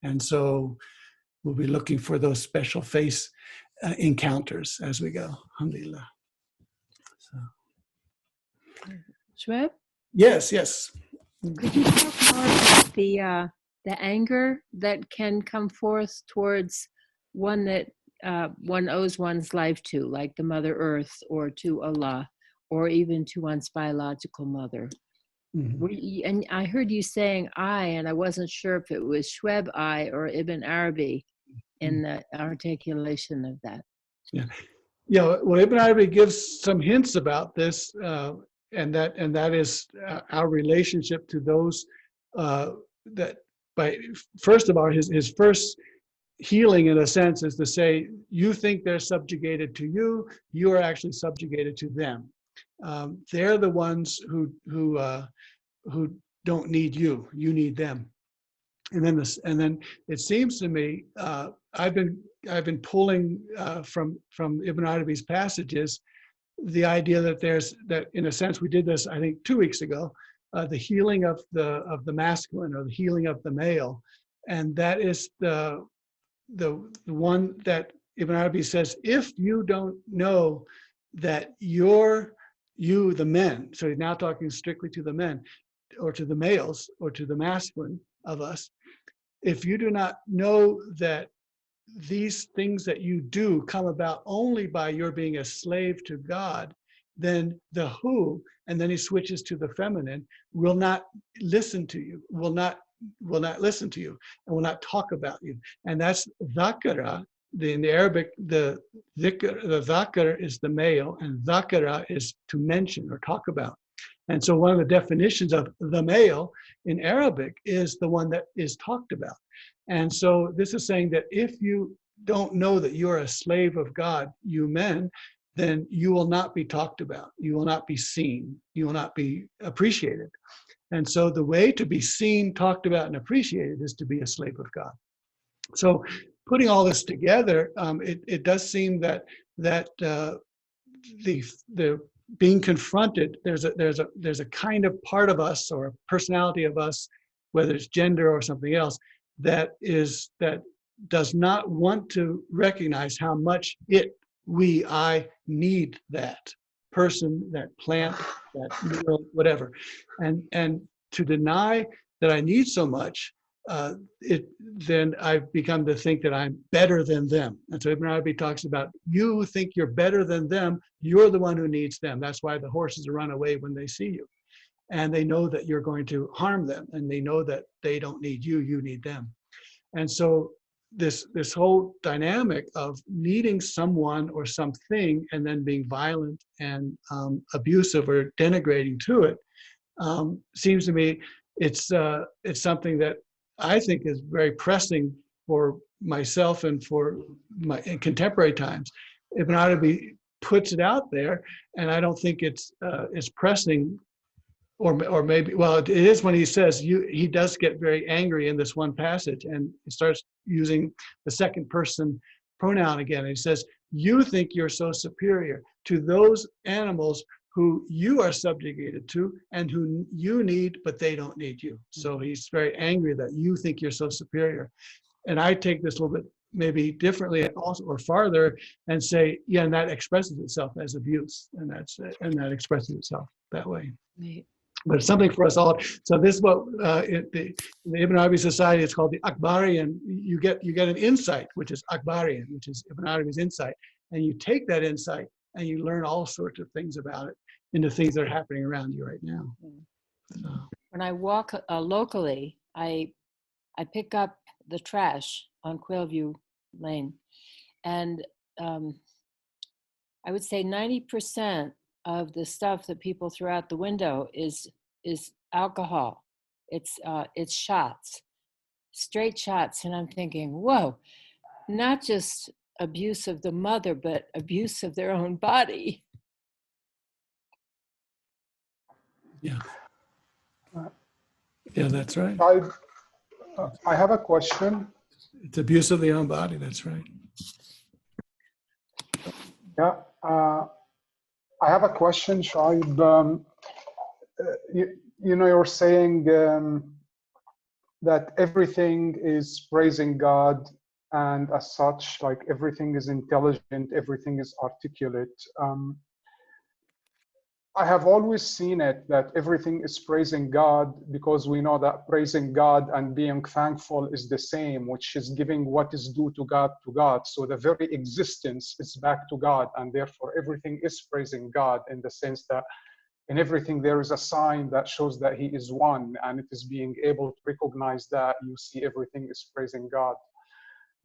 And so we'll be looking for those special face encounters as we go. Alhamdulillah. So. Shweb? Yes. Could you talk more about the anger that can come forth towards one that one owes one's life to, like the Mother Earth, or to Allah, or even to one's biological mother? Mm-hmm. And I heard you saying I, and I wasn't sure if it was Shweb I or Ibn Arabi in the articulation of that. Yeah. Well, Ibn Arabi gives some hints about this, and that is our relationship to those that first of all, his first healing, in a sense, is to say, you think they're subjugated to you, you are actually subjugated to them. They're the ones who don't need you. You need them. And then it seems to me, I've been pulling from Ibn Arabi's passages the idea that in a sense we did this, I think 2 weeks ago, the healing of the masculine, or the healing of the male, and that is the one that Ibn Arabi says, if you don't know that you, the men, so he's now talking strictly to the men, or to the males, or to the masculine of us, if you do not know that these things that you do come about only by your being a slave to God, then the who, and then he switches to the feminine, will not listen to you, will not listen to you, and will not talk about you. And that's dhakara. In the Arabic, the dhakar is the male, and dhakara is to mention or talk about. And so one of the definitions of the male in Arabic is the one that is talked about. And so this is saying that if you don't know that you're a slave of God, you men, then you will not be talked about. You will not be seen. You will not be appreciated. And so the way to be seen, talked about, and appreciated is to be a slave of God. So putting all this together, it does seem that the being confronted, there's a kind of part of us, or a personality of us, whether it's gender or something else, that does not want to recognize how much I need that person, that plant, that mineral, whatever. And to deny that I need so much then I've become to think that I'm better than them. And so Ibn Arabi talks about, you think you're better than them, you're the one who needs them. That's why the horses run away when they see you. And they know that you're going to harm them, and they know that they don't need you, you need them. And so this whole dynamic of needing someone or something and then being violent and abusive or denigrating to it seems to me it's something that I think is very pressing for myself and for my in contemporary times. Ibn Arabi puts it out there, and I don't think it's pressing. Or maybe, well, it is when he says, he does get very angry in this one passage, and he starts using the second person pronoun again. And he says, you think you're so superior to those animals who you are subjugated to and who you need, but they don't need you. So he's very angry that you think you're so superior. And I take this a little bit maybe differently also, or farther, and say, yeah, and that expresses itself as abuse, and that expresses itself that way. Right. But it's something for us all. So this is what in the Ibn Arabi society, it's called the ʿArabī. You get an insight, which is ʿArabī, which is Ibn Arabi's insight, and you take that insight and you learn all sorts of things about it into things that are happening around you right now. So. When I walk locally, I pick up the trash on Quailview Lane, and I would say 90% of the stuff that people throw out the window is alcohol. It's shots, straight shots, and I'm thinking, whoa, not just abuse of the mother, but abuse of their own body. Yeah. Yeah, that's right. I have a question. It's abuse of the own body. That's right. Yeah. I have a question, Shaib. You know, you're saying that everything is praising God, and as such, like everything is intelligent, everything is articulate. I have always seen it that everything is praising God, because we know that praising God and being thankful is the same, which is giving what is due to God to God. So the very existence is back to God, and therefore everything is praising God, in the sense that in everything there is a sign that shows that He is one, and it is being able to recognize that. You see, everything is praising God.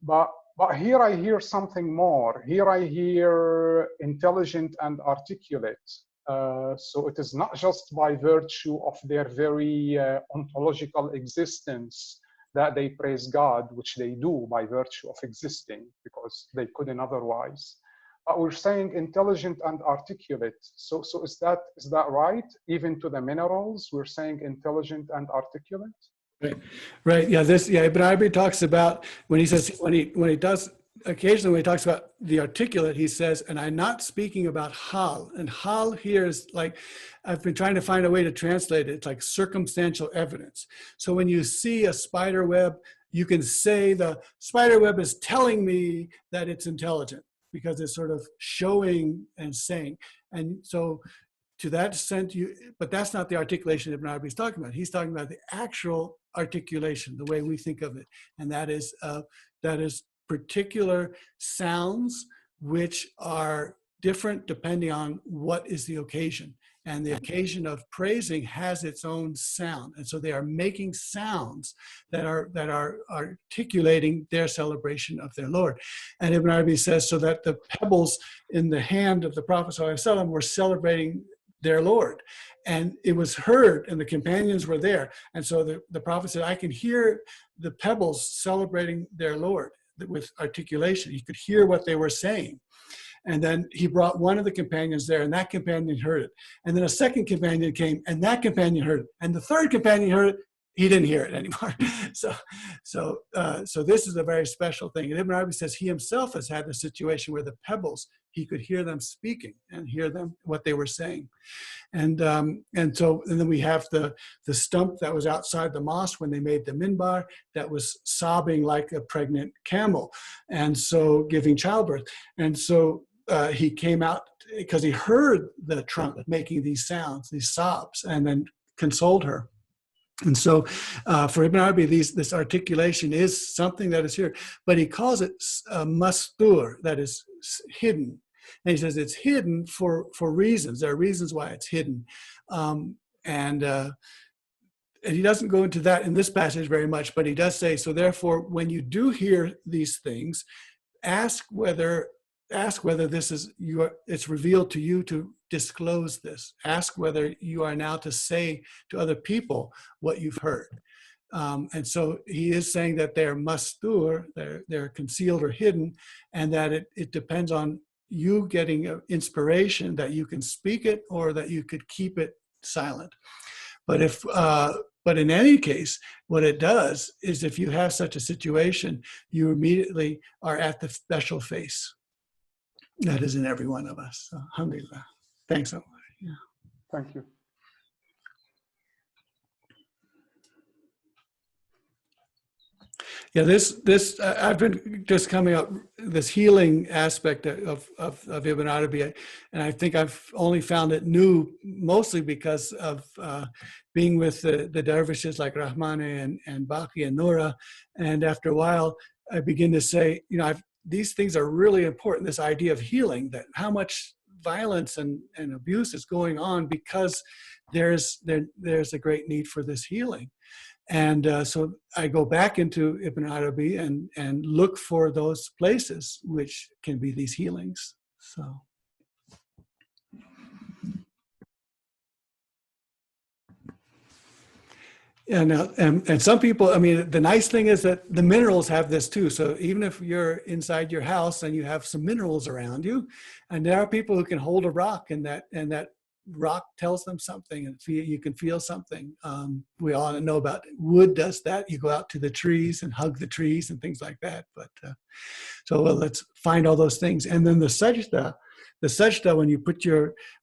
But here I hear something more. Here I hear intelligent and articulate. So it is not just by virtue of their very ontological existence that they praise God, which they do by virtue of existing, because they couldn't otherwise. But we're saying intelligent and articulate. So is that right? Even to the minerals, we're saying intelligent and articulate. Right. Yeah. Ibn Arabi talks about when he says when he does. Occasionally when he talks about the articulate, he says, and I'm not speaking about hal. And hal here is like, I've been trying to find a way to translate it. It's like circumstantial evidence. So when you see a spider web, you can say the spider web is telling me that it's intelligent, because it's sort of showing and saying. And so to that extent, but that's not the articulation Ibn Arabi is talking about. He's talking about the actual articulation, the way we think of it. And that is particular sounds which are different depending on what is the occasion. And the occasion of praising has its own sound. And so they are making sounds that are articulating their celebration of their Lord. And Ibn Arabi says, so that the pebbles in the hand of the Prophet ﷺ were celebrating their Lord. And it was heard, and the companions were there. And so the Prophet said, I can hear the pebbles celebrating their Lord with articulation. He could hear what they were saying. And then he brought one of the companions there, and that companion heard it. And then a second companion came, and that companion heard it. And the third companion heard it. He didn't hear it anymore. So this is a very special thing. And Ibn Arabi says he himself has had a situation where the pebbles, he could hear them speaking and hear them what they were saying. And then we have the stump that was outside the mosque when they made the minbar that was sobbing like a pregnant camel, and so giving childbirth. And so he came out because he heard the trumpet making these sounds, these sobs, and then consoled her. And so for Ibn Arabi, this articulation is something that is here, but he calls it mastur, that is hidden. And he says it's hidden for reasons. There are reasons why it's hidden. And he doesn't go into that in this passage very much, but he does say, so therefore, when you do hear these things, ask whether this is it's revealed to you to disclose this. Ask whether you are now to say to other people what you've heard. And so he is saying that they're mastur, they're concealed or hidden, and that it depends on you getting inspiration that you can speak it or that you could keep it silent. But in any case, what it does is if you have such a situation, you immediately are at the special face that is in every one of us. So, alhamdulillah. Thanks so much. Yeah. Thank you. Yeah, this I've been just coming up this healing aspect of Ibn Arabi, and I think I've only found it new mostly because of being with the dervishes like Rahmani and Baqi and Noura, and after a while I begin to say, these things are really important. This idea of healing, that how much violence and abuse is going on because there's a great need for this healing. And so I go back into Ibn Arabi and look for those places which can be these healings. So. And some people, the nice thing is that the minerals have this too. So even if you're inside your house and you have some minerals around you, and there are people who can hold a rock and that rock tells them something, and you can feel something. We all know about wood does that. You go out to the trees and hug the trees and things like that. But let's find all those things. And then the sajda, when you put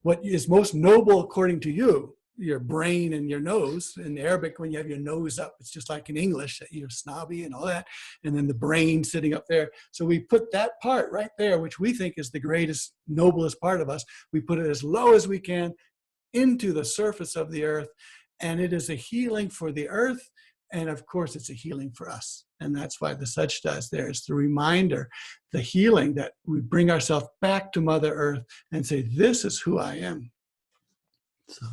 what is most noble according to you, your brain and your nose. In Arabic, when you have your nose up, it's just like in English that you're snobby and all that, and then the brain sitting up there. So we put that part right there, which we think is the greatest, noblest part of us, we put it as low as we can into the surface of the earth, and it is a healing for the earth, and of course it's a healing for us. And that's why the sajda is there. It's the reminder, the healing, that we bring ourselves back to Mother Earth and say, this is who I am. So.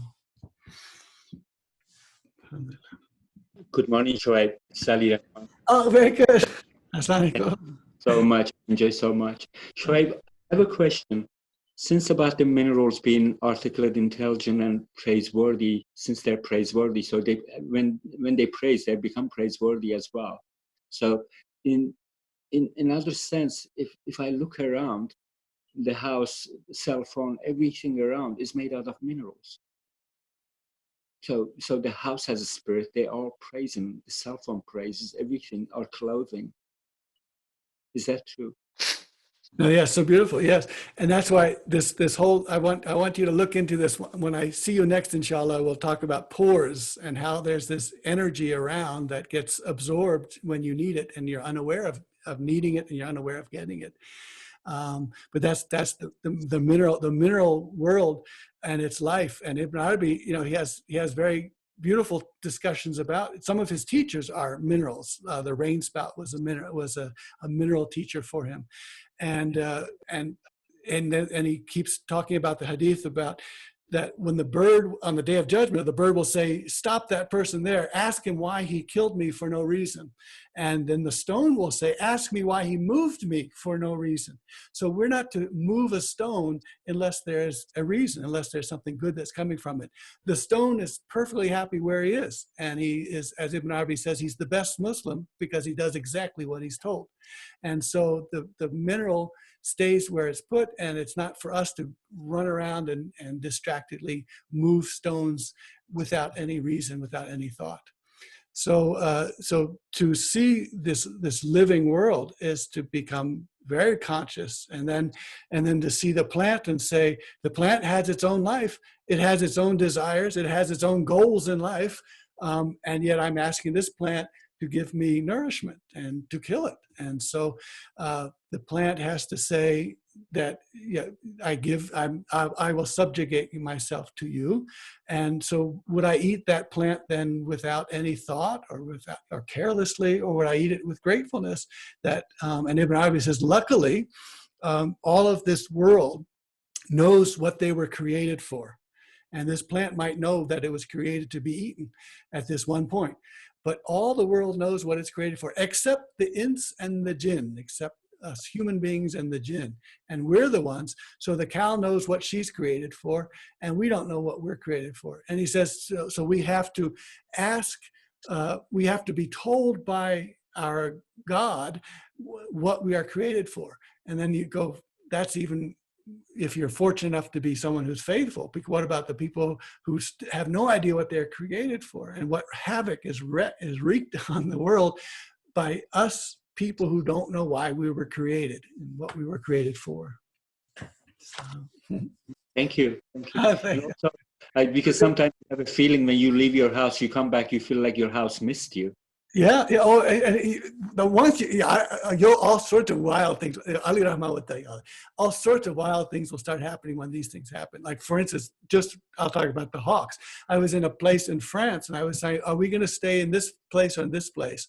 Good morning, Shoaib. Sali. Oh, very good. Assalamualaikum. So much. Enjoy so much. Shoaib, I have a question. Since about the minerals being articulate, intelligent, and praiseworthy, since they're praiseworthy, so they when they praise, they become praiseworthy as well. So in another sense, if I look around, the house, cell phone, everything around is made out of minerals. So the house has a spirit. They are praising. The cell phone praises everything. Our clothing. Is that true? No, yes, so beautiful. Yes, and that's why this whole I want you to look into this. When I see you next, inshallah, we'll talk about pores and how there's this energy around that gets absorbed when you need it, and you're unaware of needing it, and you're unaware of getting it. But that's the mineral world and its life. And Ibn Arabi, he has very beautiful discussions about it. Some of his teachers are minerals. The rain spout was a mineral teacher for him, and he keeps talking about the hadith about that when the bird on the day of judgment, the bird will say, stop that person there, ask him why he killed me for no reason. And then the stone will say, ask me why he moved me for no reason. So we're not to move a stone unless there's a reason, unless there's something good that's coming from it. The stone is perfectly happy where he is. And he is, as Ibn Arabi says, he's the best Muslim because he does exactly what he's told. And so the mineral stays where it's put, and it's not for us to run around and distractedly move stones without any reason, without any thought. So to see this living world is to become very conscious, and then to see the plant and say, the plant has its own life, it has its own desires, it has its own goals in life, and yet I'm asking this plant to give me nourishment and to kill it. And so the plant has to say, yeah, I will subjugate myself to you. And so would I eat that plant then without any thought or carelessly, or would I eat it with gratefulness? And Ibn Arabi says, luckily, all of this world knows what they were created for. And this plant might know that it was created to be eaten at this one point. But all the world knows what it's created for, except the ins and the jinn, except us human beings and the jinn. And we're the ones. So the cow knows what she's created for, and we don't know what we're created for. And he says, so we have to ask, we have to be told by our God what we are created for. And then you go, that's even if you're fortunate enough to be someone who's faithful. Because what about the people who have no idea what they're created for, and what havoc is wreaked on the world by us people who don't know why we were created and what we were created for. So. Thank you. Thank you. And also, because sometimes you have a feeling when you leave your house, you come back, you feel like your house missed you. Yeah. Oh, and the ones all sorts of wild things. All sorts of wild things will start happening when these things happen. Like, for instance, I'll talk about the hawks. I was in a place in France, and I was saying, "Are we going to stay in this place or in this place?"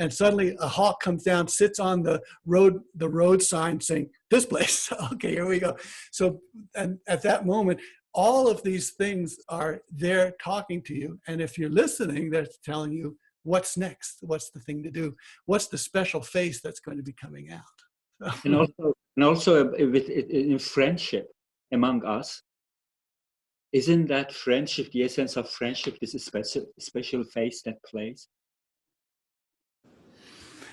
And suddenly, a hawk comes down, sits on the road sign, saying, "This place." Okay, here we go. So, and at that moment, all of these things are there talking to you, and if you're listening, they're telling you, what's next? What's the thing to do? What's the special face that's going to be coming out? And also in friendship among us, isn't that friendship, the essence of friendship, is a special face that plays?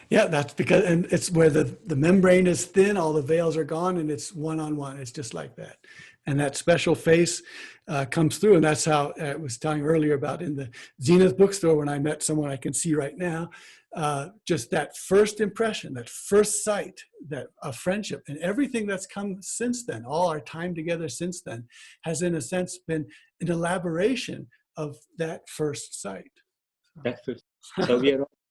Yeah, that's because, and it's where the membrane is thin, all the veils are gone, and it's one-on-one. It's just like that. And that special face comes through. And that's how I was telling earlier about in the Zenith bookstore when I met someone I can see right now, just that first impression, that first sight of friendship, and everything that's come since then, all our time together since then, has in a sense been an elaboration of that first sight. So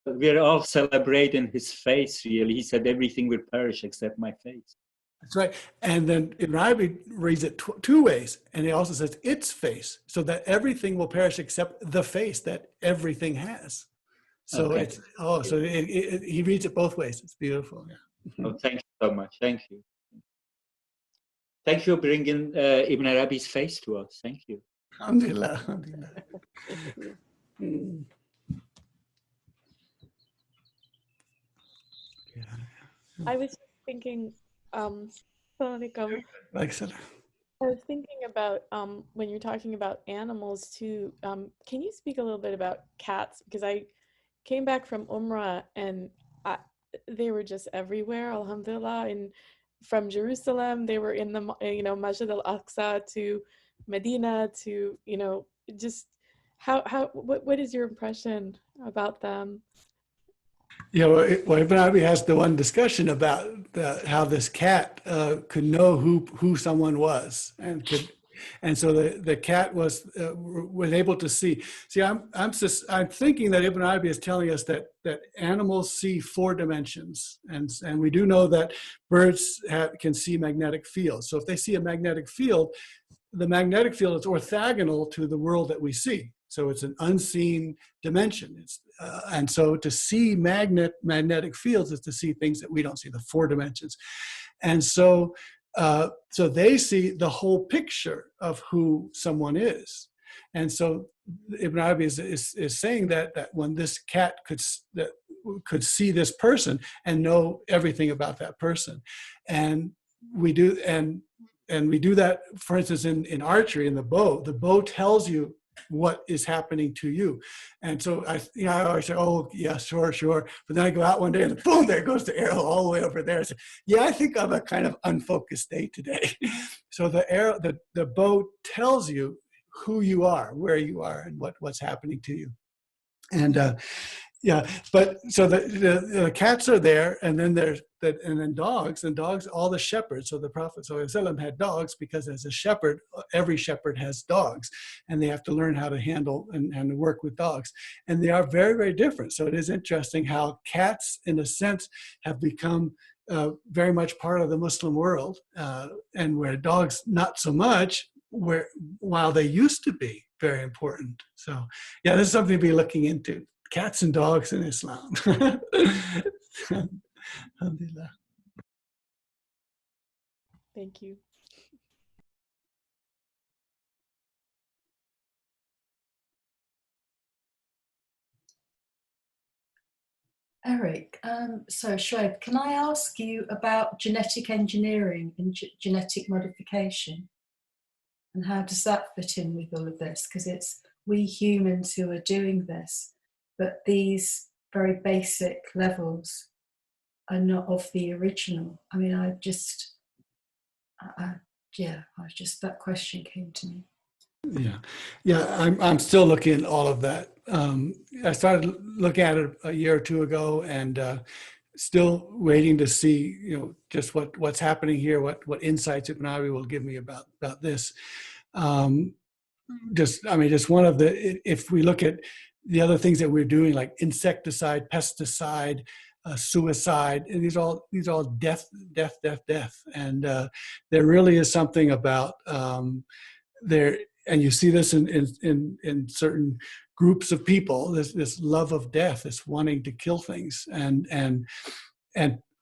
we are all celebrating his face, really. He said, everything will perish except my face. That's right. And then Ibn Arabi reads it two ways. And he also says its face, so that everything will perish except the face that everything has. So okay. He reads it both ways. It's beautiful. Yeah. Oh, thank you so much. Thank you. Thank you for bringing Ibn Arabi's face to us. Thank you. Alhamdulillah. Alhamdulillah. I was thinking, Assalamualaikum. I was thinking about when you're talking about animals too. Can you speak a little bit about cats? Because I came back from Umrah and they were just everywhere, alhamdulillah. And from Jerusalem, they were in the Masjid al-Aqsa to Medina to just what is your impression about them? Yeah, well, Ibn Arabi has the one discussion about how this cat could know who someone was, and so the cat was able to see. See, I'm thinking that Ibn Arabi is telling us that animals see 4 dimensions, and we do know that birds can see magnetic fields. So if they see a magnetic field, the magnetic field is orthogonal to the world that we see. So it's an unseen dimension. And so to see magnetic fields is to see things that we don't see, the 4 dimensions. And so they see the whole picture of who someone is. And so Ibn Arabi is saying that when this cat could see this person and know everything about that person. And we do that, for instance, in archery, in the bow tells you what is happening to you. And so I always say, oh yeah, sure. But then I go out one day and boom, there goes the arrow all the way over there. I say, yeah, I think I'm a kind of unfocused day today. So the bow tells you who you are, where you are, and what's happening to you. And but so the cats are there, and then dogs, all the shepherds. So the Prophet ﷺ had dogs because as a shepherd, every shepherd has dogs, and they have to learn how to handle and work with dogs. And they are very, very different. So it is interesting how cats, in a sense, have become very much part of the Muslim world, and where dogs not so much, while they used to be very important. So yeah, this is something to be looking into. Cats and dogs in Islam. Alhamdulillah. Thank you. Eric, so Shoaib, can I ask you about genetic engineering and genetic modification? And how does that fit in with all of this? Because it's we humans who are doing this, but these very basic levels are not of the original. I mean, that question came to me. Yeah, I'm still looking at all of that. I started looking at it a year or two ago, and still waiting to see, just what's happening here, what insights Ibn Arabi will give me about this. Just one of if we look at the other things that we're doing, like insecticide, pesticide, suicide, and these are all death, and there really is something about there. And you see this in certain groups of people, this love of death, this wanting to kill things. And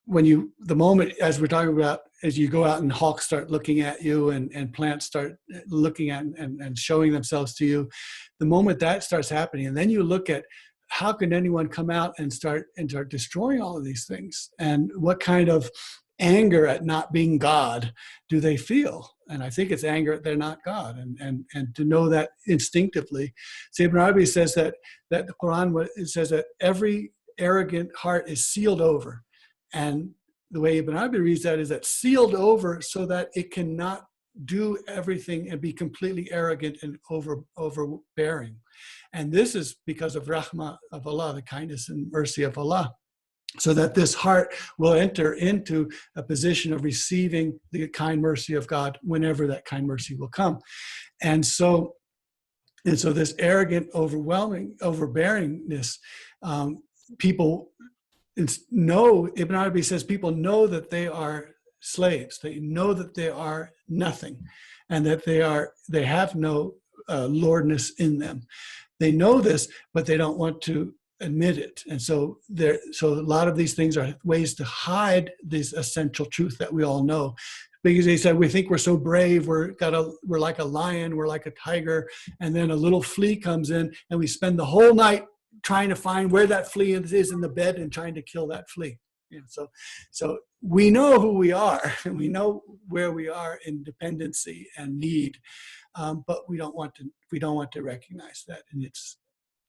when the moment, as we're talking about, as you go out and hawks start looking at you and plants start looking at and showing themselves to you, the moment that starts happening, and then you look at how can anyone come out and start destroying all of these things, and what kind of anger at not being God do they feel? And I think it's anger at they're not God, and to know that instinctively. So Ibn Arabi says that the Quran, it says that every arrogant heart is sealed over, and the way Ibn Arabi reads that is that sealed over so that it cannot do everything and be completely arrogant and overbearing. And this is because of rahmah of Allah, the kindness and mercy of Allah, so that this heart will enter into a position of receiving the kind mercy of God whenever that kind mercy will come. And so this arrogant, overwhelming, overbearingness, people know, Ibn Arabi says, people know that they are slaves. They know that they are nothing, and that they have no lordness in them. They know this, but they don't want to admit it. And so a lot of these things are ways to hide this essential truth that we all know. Because they said, we think we're so brave, we're like a lion, we're like a tiger, and then a little flea comes in, and we spend the whole night trying to find where that flea is in the bed and trying to kill that flea. So we know who we are, and we know where we are in dependency and need, but we don't want to recognize that. And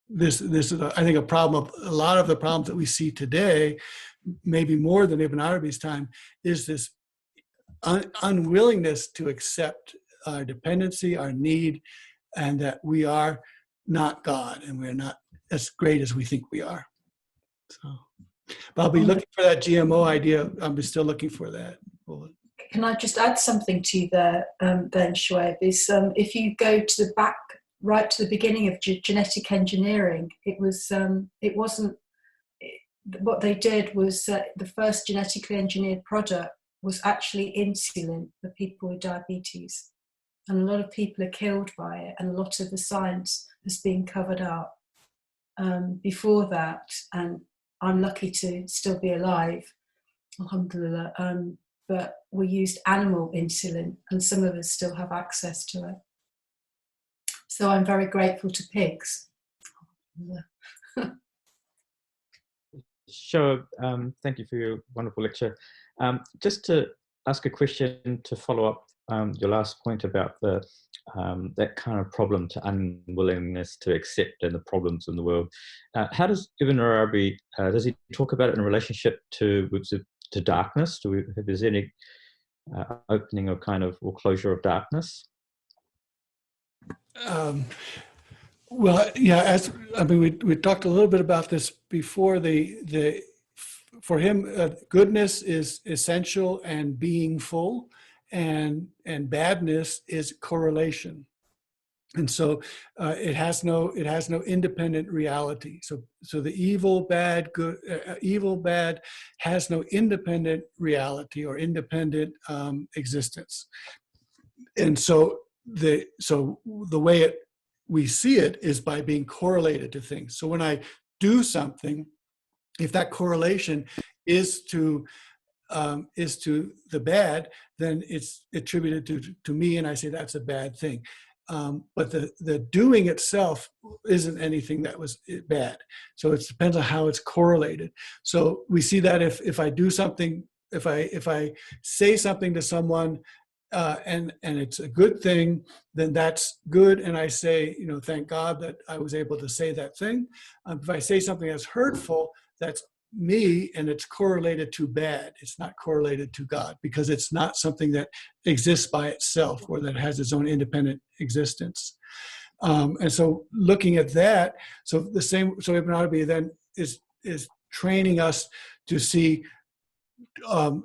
this is, I think, a problem. A lot of the problems that we see today, maybe more than Ibn Arabi's time, is this unwillingness to accept our dependency, our need, and that we are not God, and we're not as great as we think we are. So, but I'll be looking for that GMO idea. I'm still looking for that. Can I just add something to you there, then, Shoaib? If you go to the back, right to the beginning of genetic engineering, what they did was the first genetically engineered product was actually insulin for people with diabetes. And a lot of people are killed by it, and a lot of the science has been covered up before that. And I'm lucky to still be alive, alhamdulillah. But we used animal insulin, and some of us still have access to it. So I'm very grateful to pigs. Sure. Thank you for your wonderful lecture. Just to ask a question to follow up your last point about that kind of problem to unwillingness to accept and the problems in the world. How does Ibn Arabi, does he talk about it in relationship to darkness? If there's any opening or or closure of darkness? Well, yeah, we talked a little bit about this before. For him, goodness is essential and being full, and badness is correlation. And so it has no independent reality. So the evil, bad, good, evil, bad has no independent reality or independent existence. And so the way we see it is by being correlated to things. So when I do something, if that correlation is to the bad, then it's attributed to me, and I say that's a bad thing. But the doing itself isn't anything that was bad. So it depends on how it's correlated. So we see that if I do something, if I say something to someone and it's a good thing, then that's good. And I say, thank God that I was able to say that thing. If I say something that's hurtful, that's me, and it's correlated to bad. It's not correlated to God, because it's not something that exists by itself or that has its own independent existence. And so looking at that, so Ibn Arabi then is training us to see the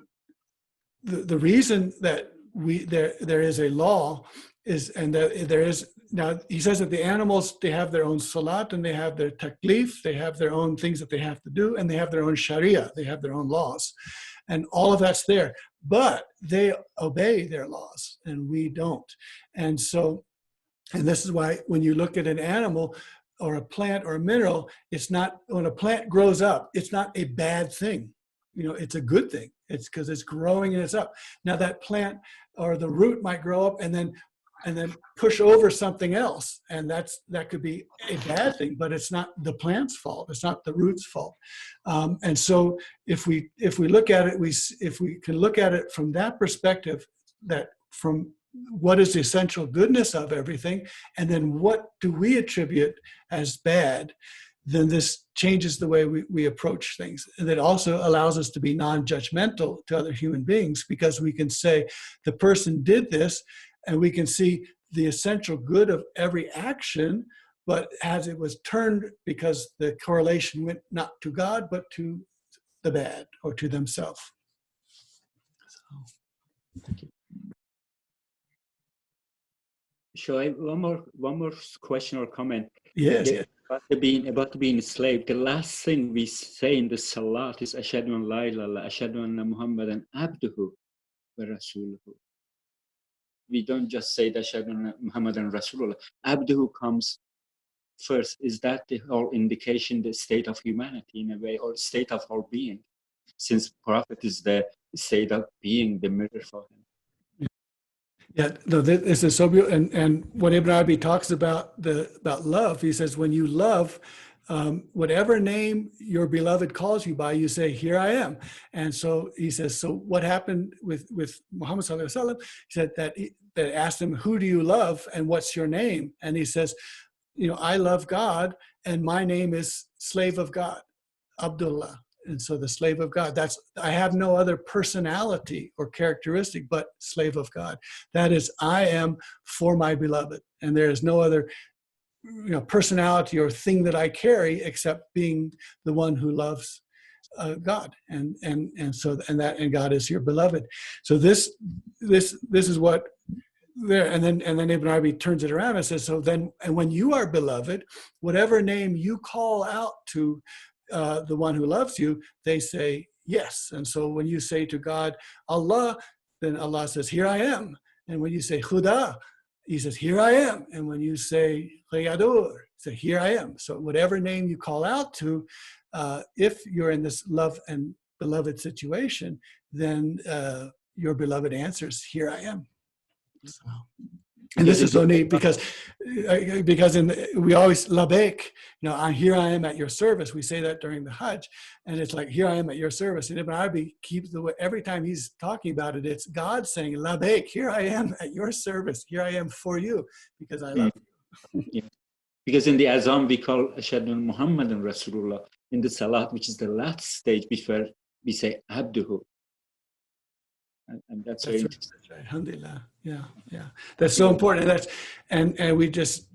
reason that there is a law is, and that there is. Now, he says that the animals, they have their own salat, and they have their taklif, they have their own things that they have to do, and they have their own sharia, they have their own laws. And all of that's there. But they obey their laws, and we don't. And so, and this is why when you look at an animal or a plant or a mineral, it's not, when a plant grows up, it's not a bad thing. It's a good thing. It's because it's growing and it's up. Now that plant or the root might grow up and then push over something else, and that could be a bad thing, but it's not the plant's fault. It's not the root's fault. And so if we look at it, if we can look at it from that perspective, that from what is the essential goodness of everything, and then what do we attribute as bad, then this changes the way we approach things. And it also allows us to be non-judgmental to other human beings, because we can say the person did this, and we can see the essential good of every action, but as it was turned because the correlation went not to God, but to the bad or to themselves. So, thank you. Shall I one more question or comment? Yes. About being a slave. The last thing we say in the salat is Ashhadu an la ilaha illallah, Ashhadu anna Muhammadan abduhu wa rasuluhu. We don't just say that Ashhadu anna Muhammadan Rasulullah. Abduhu comes first. Is that the whole indication, the state of humanity in a way, or state of our being? Since Prophet is the state of being, the mirror for him. Yeah, no, this is so beautiful. And when Ibn Arabi talks about love, he says, when you love, whatever name your beloved calls you by, you say, here I am. And so he says, so what happened with Muhammad sallallahu alaihi wasallam? He said that asked him, who do you love and what's your name? And he says, I love God, and my name is slave of God, Abdullah. And so the slave of God, I have no other personality or characteristic but slave of God. That is, I am for my beloved. And there is no other personality or thing that I carry except being the one who loves God. And God is your beloved. So this is what there, and then Ibn Arabi turns it around and says, so then, and when you are beloved, whatever name you call out to the one who loves you, they say yes. And so when you say to God, Allah, then Allah says, here I am. And when you say Khuda, he says, here I am. And when you say Ghayadur, say, here I am. So whatever name you call out to, if you're in this love and beloved situation, then your beloved answers, here I am. So, and this is so neat because we always labbaik, here I am at your service. We say that during the Hajj, and it's like, here I am at your service. And Ibn Arabi keeps every time he's talking about it, it's God saying, labbaik, here I am at your service. Here I am for you because I love you. Yeah. Because in the Azan we call Ashhadu anna Muhammadan Rasulullah. In the Salat, which is the last stage before we say Abduhu. And that's very interesting. Right. Alhamdulillah. Yeah. That's so important. And we just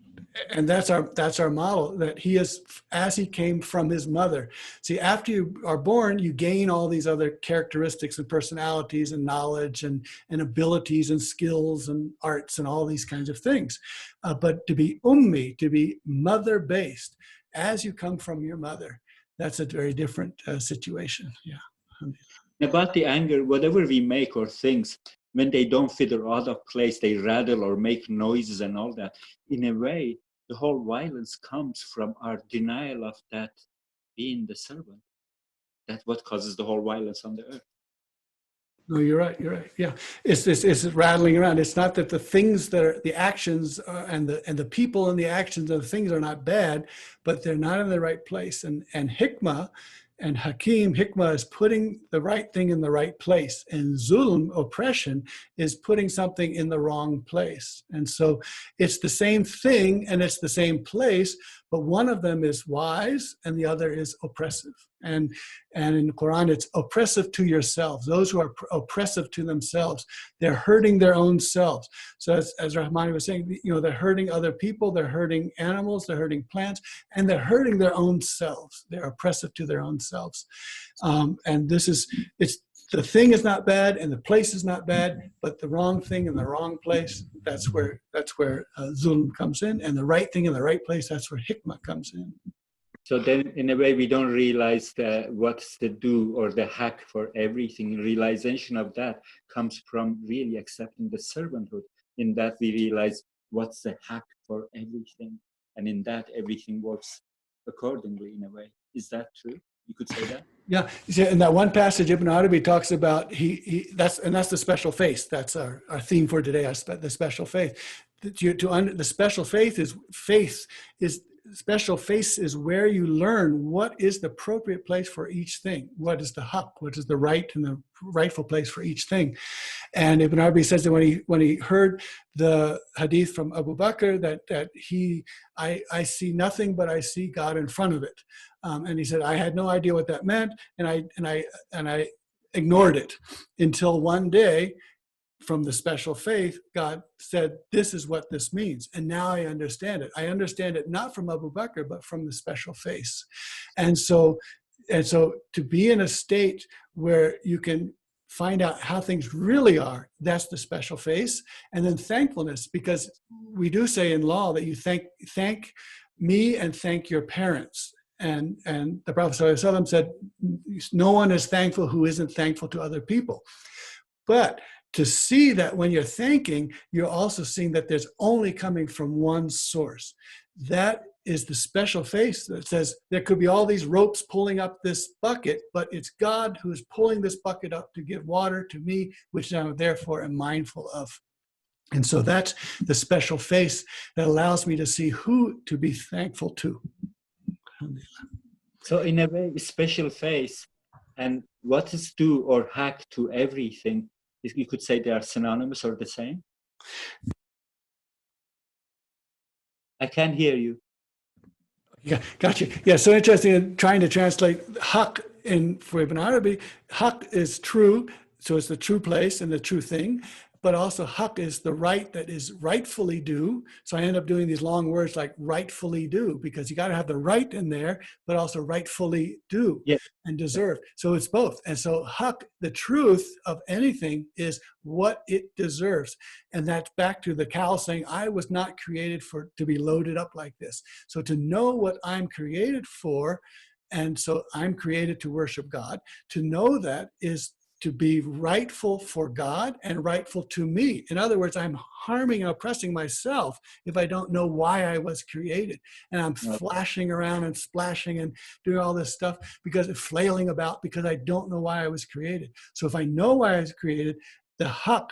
And that's our model, that he is as he came from his mother. See, after you are born, you gain all these other characteristics and personalities and knowledge and abilities and skills and arts and all these kinds of things. But to be ummi, to be mother-based, as you come from your mother, that's a very different situation. Yeah. About the anger, whatever we make or things, when they don't fit or out of place, they rattle or make noises and all that. In a way, the whole violence comes from our denial of that being the servant. That's what causes the whole violence on the earth. No, you're right. You're right. Yeah, it's rattling around. It's not that the things that are the actions and the people and the actions and the things are not bad, but they're not in the right place. And hikmah and hakim, hikmah is putting the right thing in the right place, and zulm, oppression, is putting something in the wrong place. And so it's the same thing and it's the same place, but one of them is wise and the other is oppressive. And in the Quran, it's oppressive to yourselves. Those who are oppressive to themselves, they're hurting their own selves. So as Rahmani was saying, they're hurting other people, they're hurting animals, they're hurting plants, and they're hurting their own selves. They're oppressive to their own selves. And it's the thing is not bad and the place is not bad, but the wrong thing in the wrong place, that's where zulm comes in, and the right thing in the right place, that's where hikmah comes in. So then, in a way, we don't realize what's the do or the hack for everything. Realization of that comes from really accepting the servanthood. In that, we realize what's the hack for everything. And in that, everything works accordingly, in a way. Is that true? You could say that? Yeah. In that one passage, Ibn Arabi talks about, that's the special faith. That's our theme for today, the special faith. The special faith is special face is where you learn what is the appropriate place for each thing. What is the haqq, what is the right and the rightful place for each thing. And Ibn Arabi says that when he heard the hadith from Abu Bakr that I see nothing but I see God in front of it. And he said, I had no idea what that meant, and I ignored it until one day, from the special faith, God said, this is what this means. And now I understand it. I understand it not from Abu Bakr, but from the special faith. And so to be in a state where you can find out how things really are, that's the special faith. And then thankfulness, because we do say in law that you thank me and thank your parents. And the Prophet ﷺ said, no one is thankful who isn't thankful to other people. But to see that when you're thanking, you're also seeing that there's only coming from one source. That is the special faith that says there could be all these ropes pulling up this bucket, but it's God who is pulling this bucket up to give water to me, which I therefore am mindful of. And so that's the special faith that allows me to see who to be thankful to. So in a way, special faith and what is do or hack to everything, you could say they are synonymous or the same? I can't hear you. Yeah, gotcha. Yeah, so interesting in trying to translate haqq for Ibn Arabi. Haqq is true, so it's the true place and the true thing. But also haqq is the right that is rightfully due. So I end up doing these long words like rightfully due, because you got to have the right in there, but also rightfully due and deserved. So it's both. And so haqq, the truth of anything, is what it deserves. And that's back to the cow saying, I was not created to be loaded up like this. So to know what I'm created for, and so I'm created to worship God, to know that is to be rightful for God and rightful to me. In other words, I'm harming and oppressing myself if I don't know why I was created. And I'm flashing around and splashing and doing all this stuff flailing about because I don't know why I was created. So if I know why I was created, the haqq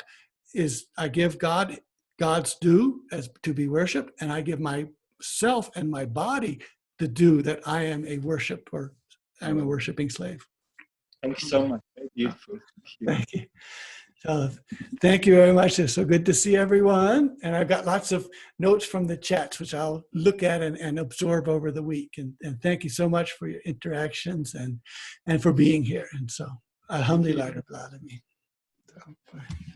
is I give God's due as to be worshipped, and I give myself and my body the due that I am a worshiper. I'm a worshiping slave. Thank you so much. Very beautiful. Thank you. So thank you very much. It's so good to see everyone. And I've got lots of notes from the chats, which I'll look at and absorb over the week. And thank you so much for your interactions and for being here. And so, alhamdulillah.